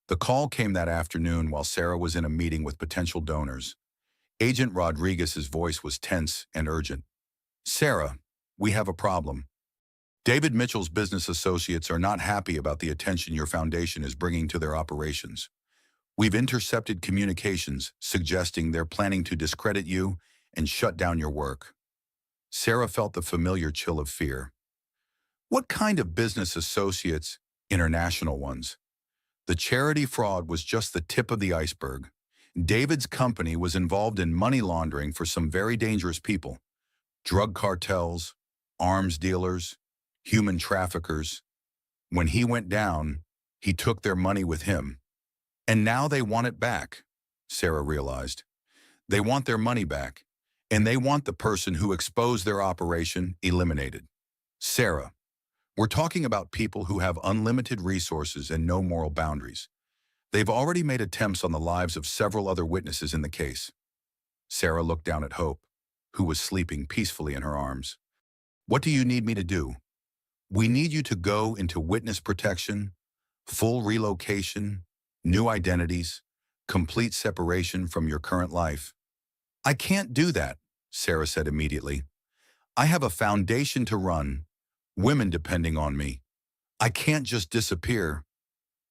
The call came that afternoon while Sarah was in a meeting with potential donors. Agent Rodriguez's voice was tense and urgent. Sarah, we have a problem. David Mitchell's business associates are not happy about the attention your foundation is bringing to their operations. We've intercepted communications suggesting they're planning to discredit you and shut down your work. Sarah felt the familiar chill of fear. What kind of business associates? International ones. The charity fraud was just the tip of the iceberg. David's company was involved in money laundering for some very dangerous people. Drug cartels, arms dealers, human traffickers. When he went down, he took their money with him. And now they want it back, Sarah realized. They want their money back, and they want the person who exposed their operation eliminated. Sarah, we're talking about people who have unlimited resources and no moral boundaries. They've already made attempts on the lives of several other witnesses in the case. Sarah looked down at Hope, who was sleeping peacefully in her arms. What do you need me to do? We need you to go into witness protection, full relocation, new identities, complete separation from your current life. I can't do that, Sarah said immediately. I have a foundation to run, women depending on me. I can't just disappear.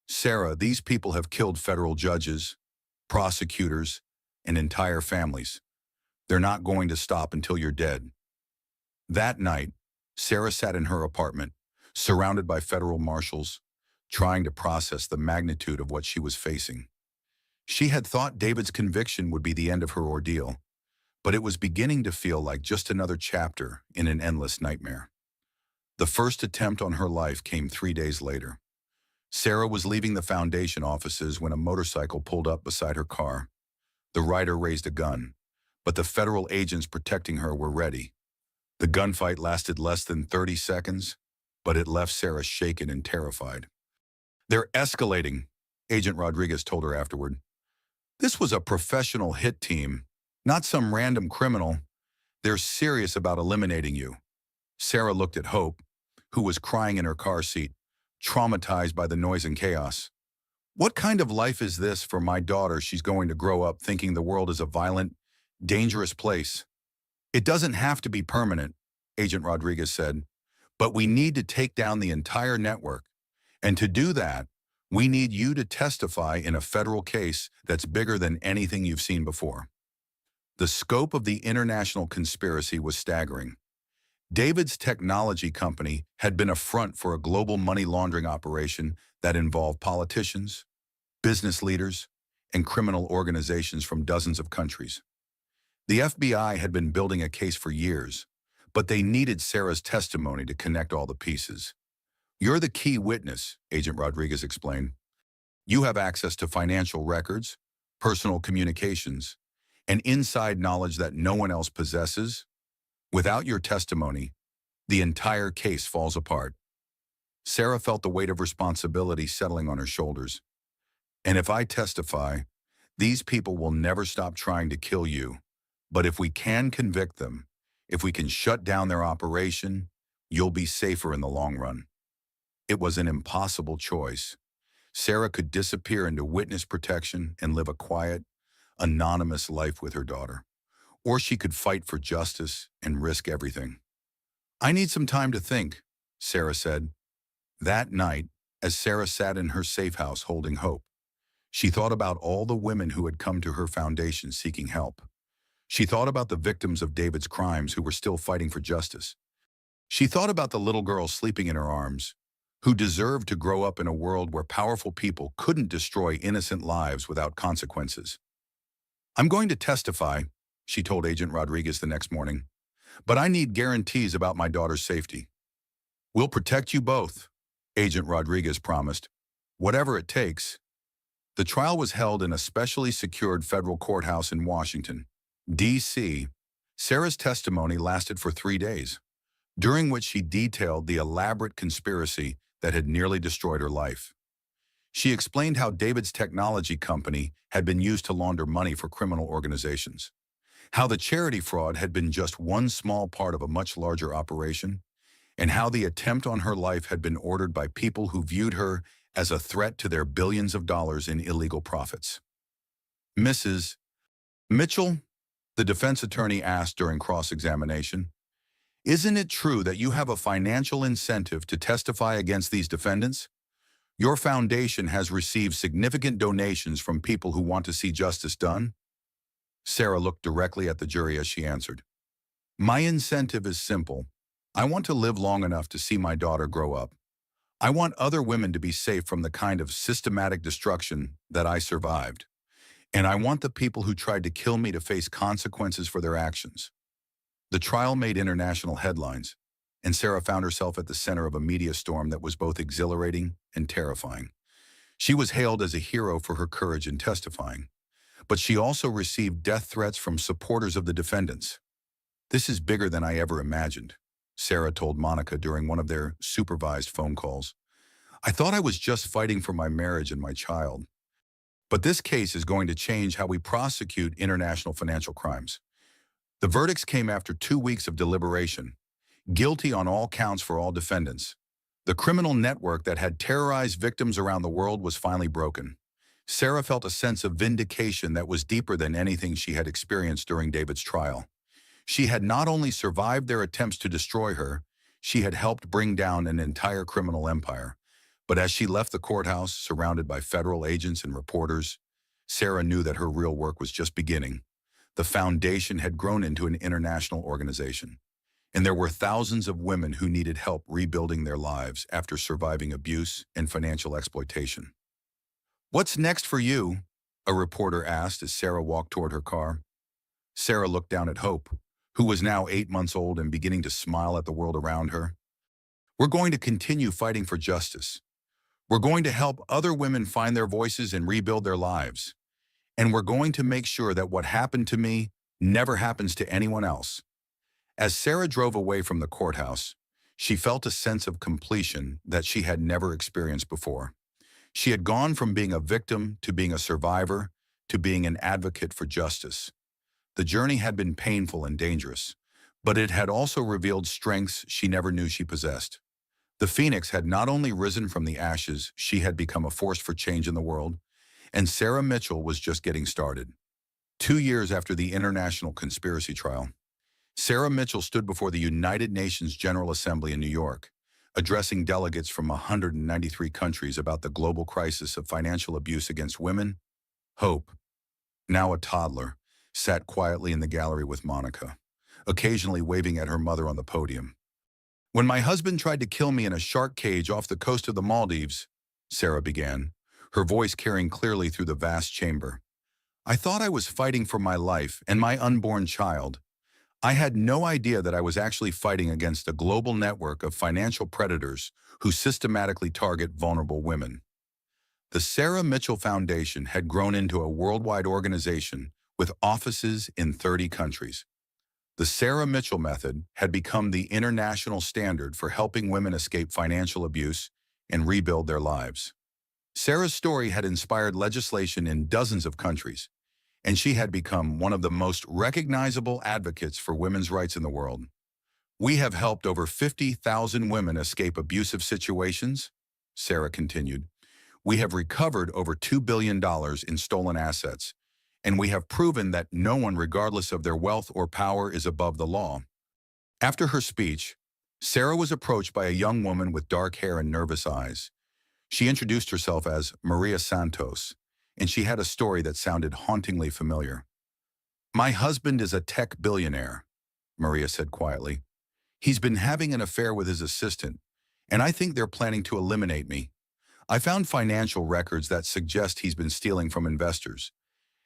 Sarah, these people have killed federal judges, prosecutors, and entire families. They're not going to stop until you're dead. That night, Sarah sat in her apartment, surrounded by federal marshals, trying to process the magnitude of what she was facing. She had thought David's conviction would be the end of her ordeal, but it was beginning to feel like just another chapter in an endless nightmare. The first attempt on her life came 3 days later. Sarah was leaving the foundation offices when a motorcycle pulled up beside her car. The rider raised a gun, but the federal agents protecting her were ready. The gunfight lasted less than 30 seconds, but it left Sarah shaken and terrified. They're escalating, Agent Rodriguez told her afterward. This was a professional hit team, not some random criminal. They're serious about eliminating you. Sarah looked at Hope, who was crying in her car seat, traumatized by the noise and chaos. What kind of life is this for my daughter? She's going to grow up thinking the world is a violent, dangerous place. It doesn't have to be permanent, Agent Rodriguez said, but we need to take down the entire network. And to do that, we need you to testify in a federal case that's bigger than anything you've seen before. The scope of the international conspiracy was staggering. David's technology company had been a front for a global money laundering operation that involved politicians, business leaders, and criminal organizations from dozens of countries. The FBI had been building a case for years, but they needed Sarah's testimony to connect all the pieces. You're the key witness, Agent Rodriguez explained. You have access to financial records, personal communications, and inside knowledge that no one else possesses. Without your testimony, the entire case falls apart. Sarah felt the weight of responsibility settling on her shoulders. And if I testify, these people will never stop trying to kill you. But if we can convict them, if we can shut down their operation, you'll be safer in the long run. It was an impossible choice. Sarah could disappear into witness protection and live a quiet, anonymous life with her daughter. Or she could fight for justice and risk everything. "I need some time to think," Sarah said. That night, as Sarah sat in her safe house holding hope, she thought about all the women who had come to her foundation seeking help. She thought about the victims of David's crimes who were still fighting for justice. She thought about the little girl sleeping in her arms, who deserved to grow up in a world where powerful people couldn't destroy innocent lives without consequences. "I'm going to testify," she told Agent Rodriguez the next morning, "but I need guarantees about my daughter's safety." "We'll protect you both," Agent Rodriguez promised, "whatever it takes." The trial was held in a specially secured federal courthouse in Washington, D.C. Sarah's testimony lasted for 3 days, during which she detailed the elaborate conspiracy that had nearly destroyed her life. She explained how David's technology company had been used to launder money for criminal organizations, how the charity fraud had been just one small part of a much larger operation, and how the attempt on her life had been ordered by people who viewed her as a threat to their billions of dollars in illegal profits. "Mrs. Mitchell," the defense attorney asked during cross-examination, "isn't it true that you have a financial incentive to testify against these defendants? Your foundation has received significant donations from people who want to see justice done?" Sarah looked directly at the jury as she answered, "My incentive is simple. I want to live long enough to see my daughter grow up. I want other women to be safe from the kind of systematic destruction that I survived. And I want the people who tried to kill me to face consequences for their actions." The trial made international headlines, and Sarah found herself at the center of a media storm that was both exhilarating and terrifying. She was hailed as a hero for her courage in testifying, but she also received death threats from supporters of the defendants. "This is bigger than I ever imagined," Sarah told Monica during one of their supervised phone calls. "I thought I was just fighting for my marriage and my child. But this case is going to change how we prosecute international financial crimes." The verdicts came after 2 weeks of deliberation, guilty on all counts for all defendants. The criminal network that had terrorized victims around the world was finally broken. Sarah felt a sense of vindication that was deeper than anything she had experienced during David's trial. She had not only survived their attempts to destroy her, she had helped bring down an entire criminal empire. But as she left the courthouse, surrounded by federal agents and reporters, Sarah knew that her real work was just beginning. The foundation had grown into an international organization, and there were thousands of women who needed help rebuilding their lives after surviving abuse and financial exploitation. "What's next for you?" a reporter asked as Sarah walked toward her car. Sarah looked down at Hope, who was now 8 months old and beginning to smile at the world around her. "We're going to continue fighting for justice. We're going to help other women find their voices and rebuild their lives. And we're going to make sure that what happened to me never happens to anyone else." As Sarah drove away from the courthouse, she felt a sense of completion that she had never experienced before. She had gone from being a victim to being a survivor to being an advocate for justice. The journey had been painful and dangerous, but it had also revealed strengths she never knew she possessed. The phoenix had not only risen from the ashes, she had become a force for change in the world, and Sarah Mitchell was just getting started. 2 years after the international conspiracy trial, Sarah Mitchell stood before the United Nations General Assembly in New York, addressing delegates from 193 countries about the global crisis of financial abuse against women. Hope, now a toddler, sat quietly in the gallery with Monica, occasionally waving at her mother on the podium. "When my husband tried to kill me in a shark cage off the coast of the Maldives," Sarah began, her voice carrying clearly through the vast chamber, "I thought I was fighting for my life and my unborn child. I had no idea that I was actually fighting against a global network of financial predators who systematically target vulnerable women." The Sarah Mitchell Foundation had grown into a worldwide organization with offices in 30 countries. The Sarah Mitchell method had become the international standard for helping women escape financial abuse and rebuild their lives. Sarah's story had inspired legislation in dozens of countries, and she had become one of the most recognizable advocates for women's rights in the world. "We have helped over 50,000 women escape abusive situations," Sarah continued. "We have recovered over $2 billion in stolen assets, and we have proven that no one, regardless of their wealth or power, is above the law. After her speech, Sarah was approached by a young woman with dark hair and nervous eyes. She introduced herself as Maria Santos, and she had a story that sounded hauntingly familiar. "My husband is a tech billionaire," Maria said quietly. "He's been having an affair with his assistant, and I think they're planning to eliminate me. I found financial records that suggest he's been stealing from investors,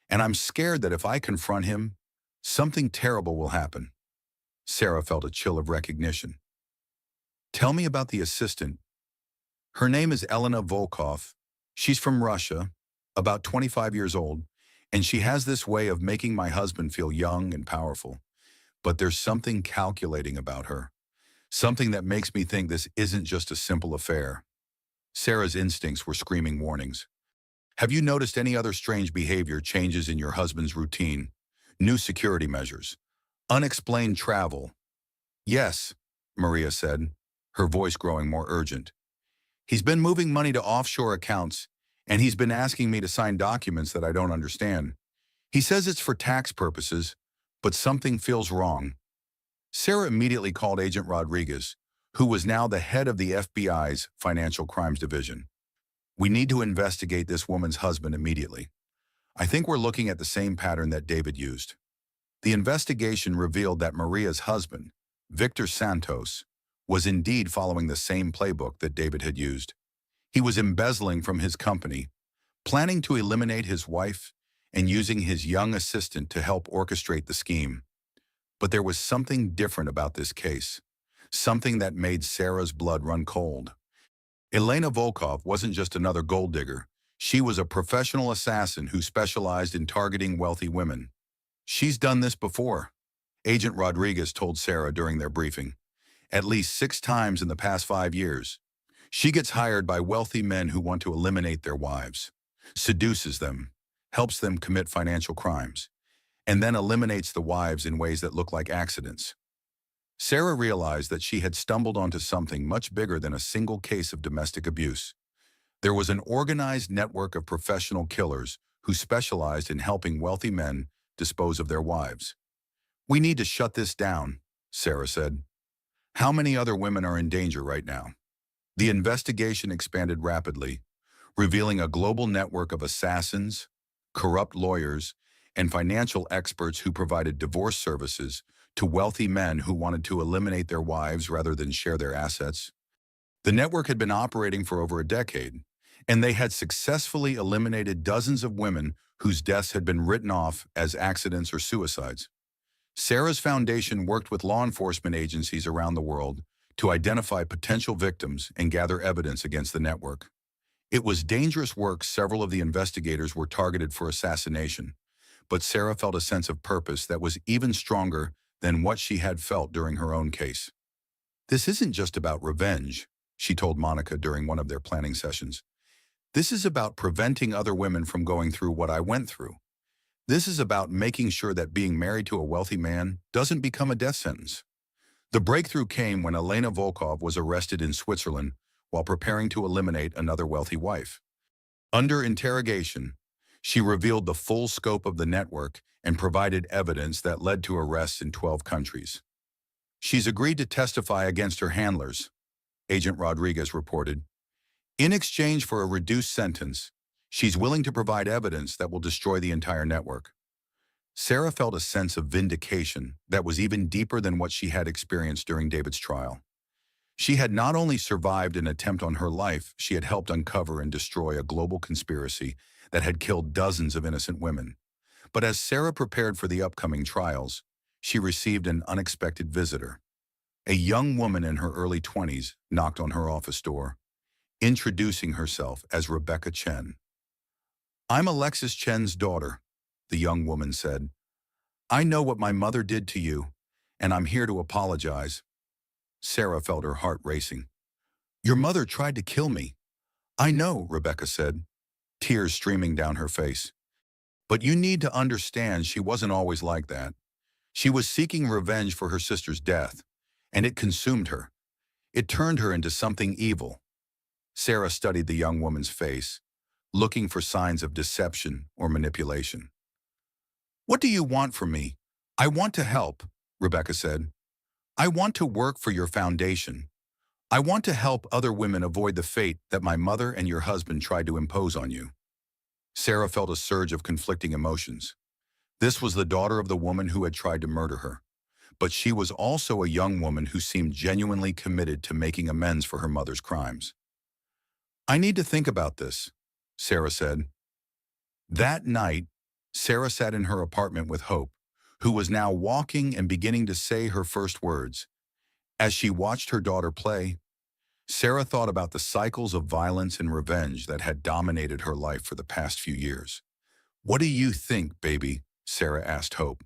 and I'm scared that if I confront him, something terrible will happen." Sarah felt a chill of recognition. "Tell me about the assistant." "Her name is Elena Volkov. She's from Russia, about 25 years old, and she has this way of making my husband feel young and powerful. But there's something calculating about her, something that makes me think this isn't just a simple affair." Sarah's instincts were screaming warnings. "Have you noticed any other strange behavior changes in your husband's routine? New security measures? Unexplained travel?" "Yes," Maria said, her voice growing more urgent. "He's been moving money to offshore accounts, and he's been asking me to sign documents that I don't understand. He says it's for tax purposes, but something feels wrong." Sarah immediately called Agent Rodriguez, who was now the head of the FBI's Financial Crimes Division. "We need to investigate this woman's husband immediately. I think we're looking at the same pattern that David used." The investigation revealed that Maria's husband, Victor Santos, was indeed following the same playbook that David had used. He was embezzling from his company, planning to eliminate his wife, and using his young assistant to help orchestrate the scheme. But there was something different about this case, something that made Sarah's blood run cold. Elena Volkov wasn't just another gold digger. She was a professional assassin who specialized in targeting wealthy women. "She's done this before," Agent Rodriguez told Sarah during their briefing. "At least 6 times in the past 5 years. She gets hired by wealthy men who want to eliminate their wives, seduces them, helps them commit financial crimes, and then eliminates the wives in ways that look like accidents." Sarah realized that she had stumbled onto something much bigger than a single case of domestic abuse. There was an organized network of professional killers who specialized in helping wealthy men dispose of their wives. "We need to shut this down," Sarah said. "How many other women are in danger right now?" The investigation expanded rapidly, revealing a global network of assassins, corrupt lawyers, and financial experts who provided divorce services to wealthy men who wanted to eliminate their wives rather than share their assets. The network had been operating for over a decade, and they had successfully eliminated dozens of women whose deaths had been written off as accidents or suicides. Sarah's foundation worked with law enforcement agencies around the world to identify potential victims and gather evidence against the network. It was dangerous work. Several of the investigators were targeted for assassination, but Sarah felt a sense of purpose that was even stronger than what she had felt during her own case. "This isn't just about revenge," she told Monica during one of their planning sessions. "This is about preventing other women from going through what I went through. This is about making sure that being married to a wealthy man doesn't become a death sentence." The breakthrough came when Elena Volkov was arrested in Switzerland while preparing to eliminate another wealthy wife. Under interrogation, she revealed the full scope of the network and provided evidence that led to arrests in 12 countries. "She's agreed to testify against her handlers," Agent Rodriguez reported. "In exchange for a reduced sentence, she's willing to provide evidence that will destroy the entire network." Sarah felt a sense of vindication that was even deeper than what she had experienced during David's trial. She had not only survived an attempt on her life, she had helped uncover and destroy a global conspiracy that had killed dozens of innocent women. But as Sarah prepared for the upcoming trials, she received an unexpected visitor. A young woman in her early 20s knocked on her office door, introducing herself as Rebecca Chen. "I'm Alexis Chen's daughter," the young woman said. "I know what my mother did to you, and I'm here to apologize." Sarah felt her heart racing. "Your mother tried to kill me." "I know," Rebecca said, tears streaming down her face. "But you need to understand she wasn't always like that. She was seeking revenge for her sister's death, and it consumed her. It turned her into something evil." Sarah studied the young woman's face, looking for signs of deception or manipulation. What do you want from me? I want to help, Rebecca said. I want to work for your foundation. I want to help other women avoid the fate that my mother and your husband tried to impose on you. Sarah felt a surge of conflicting emotions. This was the daughter of the woman who had tried to murder her. But she was also a young woman who seemed genuinely committed to making amends for her mother's crimes. I need to think about this, Sarah said. That night, Sarah sat in her apartment with Hope, who was now walking and beginning to say her first words. As she watched her daughter play, Sarah thought about the cycles of violence and revenge that had dominated her life for the past few years. What do you think, baby? Sarah asked Hope.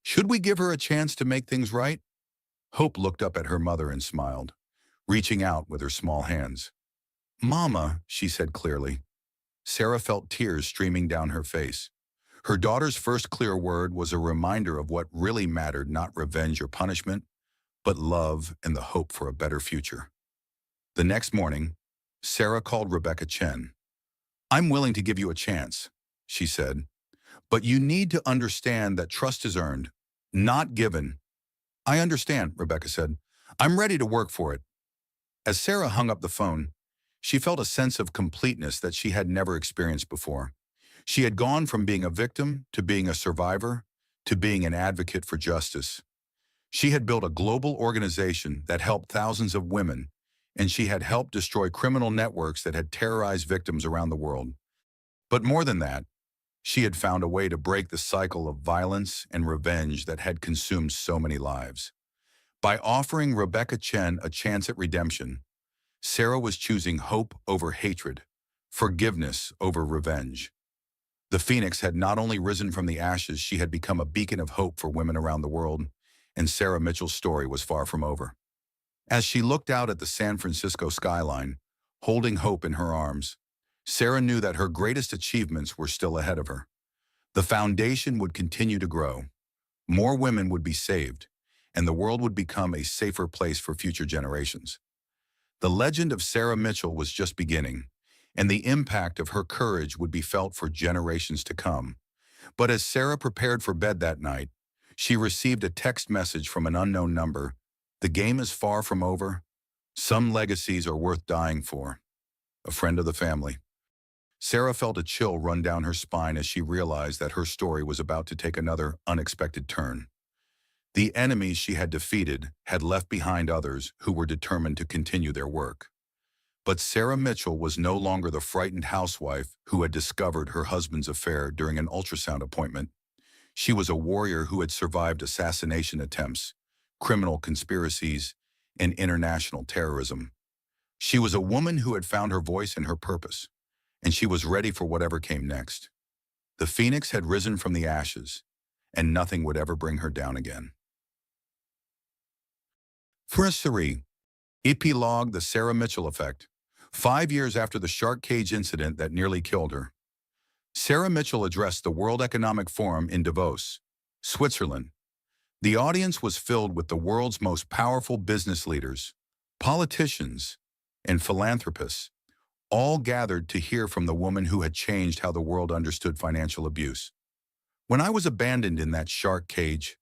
Should we give her a chance to make things right? Hope looked up at her mother and smiled, reaching out with her small hands. Mama, she said clearly. Sarah felt tears streaming down her face. Her daughter's first clear word was a reminder of what really mattered, not revenge or punishment, but love and the hope for a better future. The next morning, Sarah called Rebecca Chen. I'm willing to give you a chance, she said, but you need to understand that trust is earned, not given. I understand, Rebecca said. I'm ready to work for it. As Sarah hung up the phone, she felt a sense of completeness that she had never experienced before. She had gone from being a victim to being a survivor to being an advocate for justice. She had built a global organization that helped thousands of women, and she had helped destroy criminal networks that had terrorized victims around the world. But more than that, she had found a way to break the cycle of violence and revenge that had consumed so many lives. By offering Rebecca Chen a chance at redemption, Sarah was choosing hope over hatred, forgiveness over revenge. The phoenix had not only risen from the ashes, she had become a beacon of hope for women around the world, and Sarah Mitchell's story was far from over. As she looked out at the San Francisco skyline, holding hope in her arms, Sarah knew that her greatest achievements were still ahead of her. The foundation would continue to grow. More women would be saved, and the world would become a safer place for future generations. The legend of Sarah Mitchell was just beginning, and the impact of her courage would be felt for generations to come. But as Sarah prepared for bed that night, she received a text message from an unknown number. The game is far from over. Some legacies are worth dying for. A friend of the family. Sarah felt a chill run down her spine as she realized that her story was about to take another unexpected turn. The enemies she had defeated had left behind others who were determined to continue their work. But Sarah Mitchell was no longer the frightened housewife who had discovered her husband's affair during an ultrasound appointment. She was a warrior who had survived assassination attempts, criminal conspiracies, and international terrorism. She was a woman who had found her voice and her purpose, and she was ready for whatever came next. The phoenix had risen from the ashes, and nothing would ever bring her down again. For Epilogue: The Sarah Mitchell Effect. 5 years after the shark cage incident that nearly killed her, Sarah Mitchell addressed the World Economic Forum in Davos, Switzerland. The audience was filled with the world's most powerful business leaders, politicians, and philanthropists, all gathered to hear from the woman who had changed how the world understood financial abuse. When I was abandoned in that shark cage,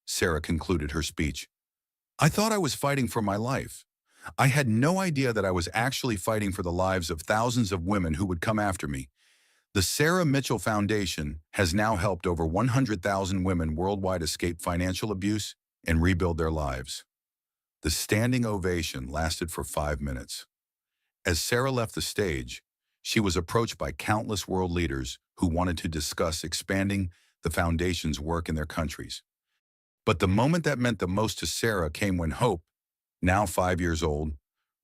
Sarah concluded her speech, I thought I was fighting for my life. I had no idea that I was actually fighting for the lives of thousands of women who would come after me. The Sarah Mitchell Foundation has now helped over 100,000 women worldwide escape financial abuse and rebuild their lives. The standing ovation lasted for 5 minutes. As Sarah left the stage, she was approached by countless world leaders who wanted to discuss expanding the foundation's work in their countries. But the moment that meant the most to Sarah came when Hope, now 5 years old,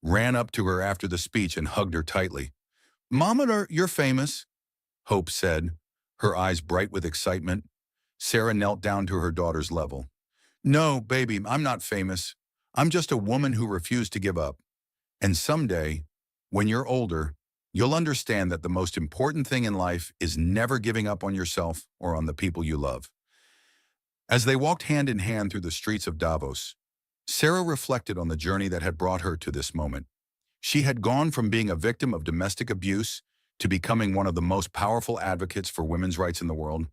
ran up to her after the speech and hugged her tightly. Mama, you're famous, Hope said, her eyes bright with excitement. Sarah knelt down to her daughter's level. No, baby, I'm not famous. I'm just a woman who refused to give up. And someday, when you're older, you'll understand that the most important thing in life is never giving up on yourself or on the people you love. As they walked hand in hand through the streets of Davos, Sarah reflected on the journey that had brought her to this moment. She had gone from being a victim of domestic abuse to becoming one of the most powerful advocates for women's rights in the world.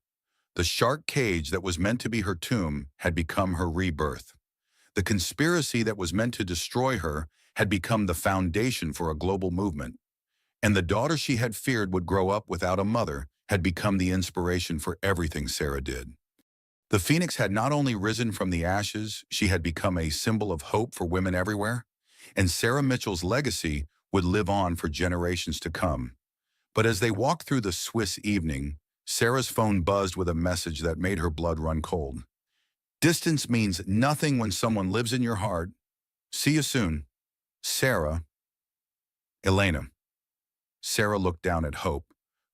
The shark cage that was meant to be her tomb had become her rebirth. The conspiracy that was meant to destroy her had become the foundation for a global movement. And the daughter she had feared would grow up without a mother had become the inspiration for everything Sarah did. The phoenix had not only risen from the ashes, she had become a symbol of hope for women everywhere, and Sarah Mitchell's legacy would live on for generations to come. But as they walked through the Swiss evening, Sarah's phone buzzed with a message that made her blood run cold. Distance means nothing when someone lives in your heart. See you soon. Sarah. Elena. Sarah looked down at Hope,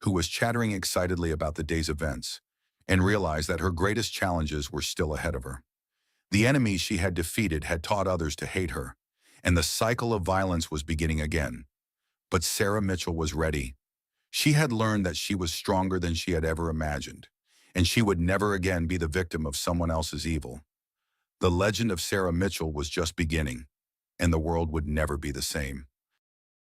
who was chattering excitedly about the day's events, and realized that her greatest challenges were still ahead of her. The enemies she had defeated had taught others to hate her, and the cycle of violence was beginning again. But Sarah Mitchell was ready. She had learned that she was stronger than she had ever imagined, and she would never again be the victim of someone else's evil. The legend of Sarah Mitchell was just beginning, and the world would never be the same.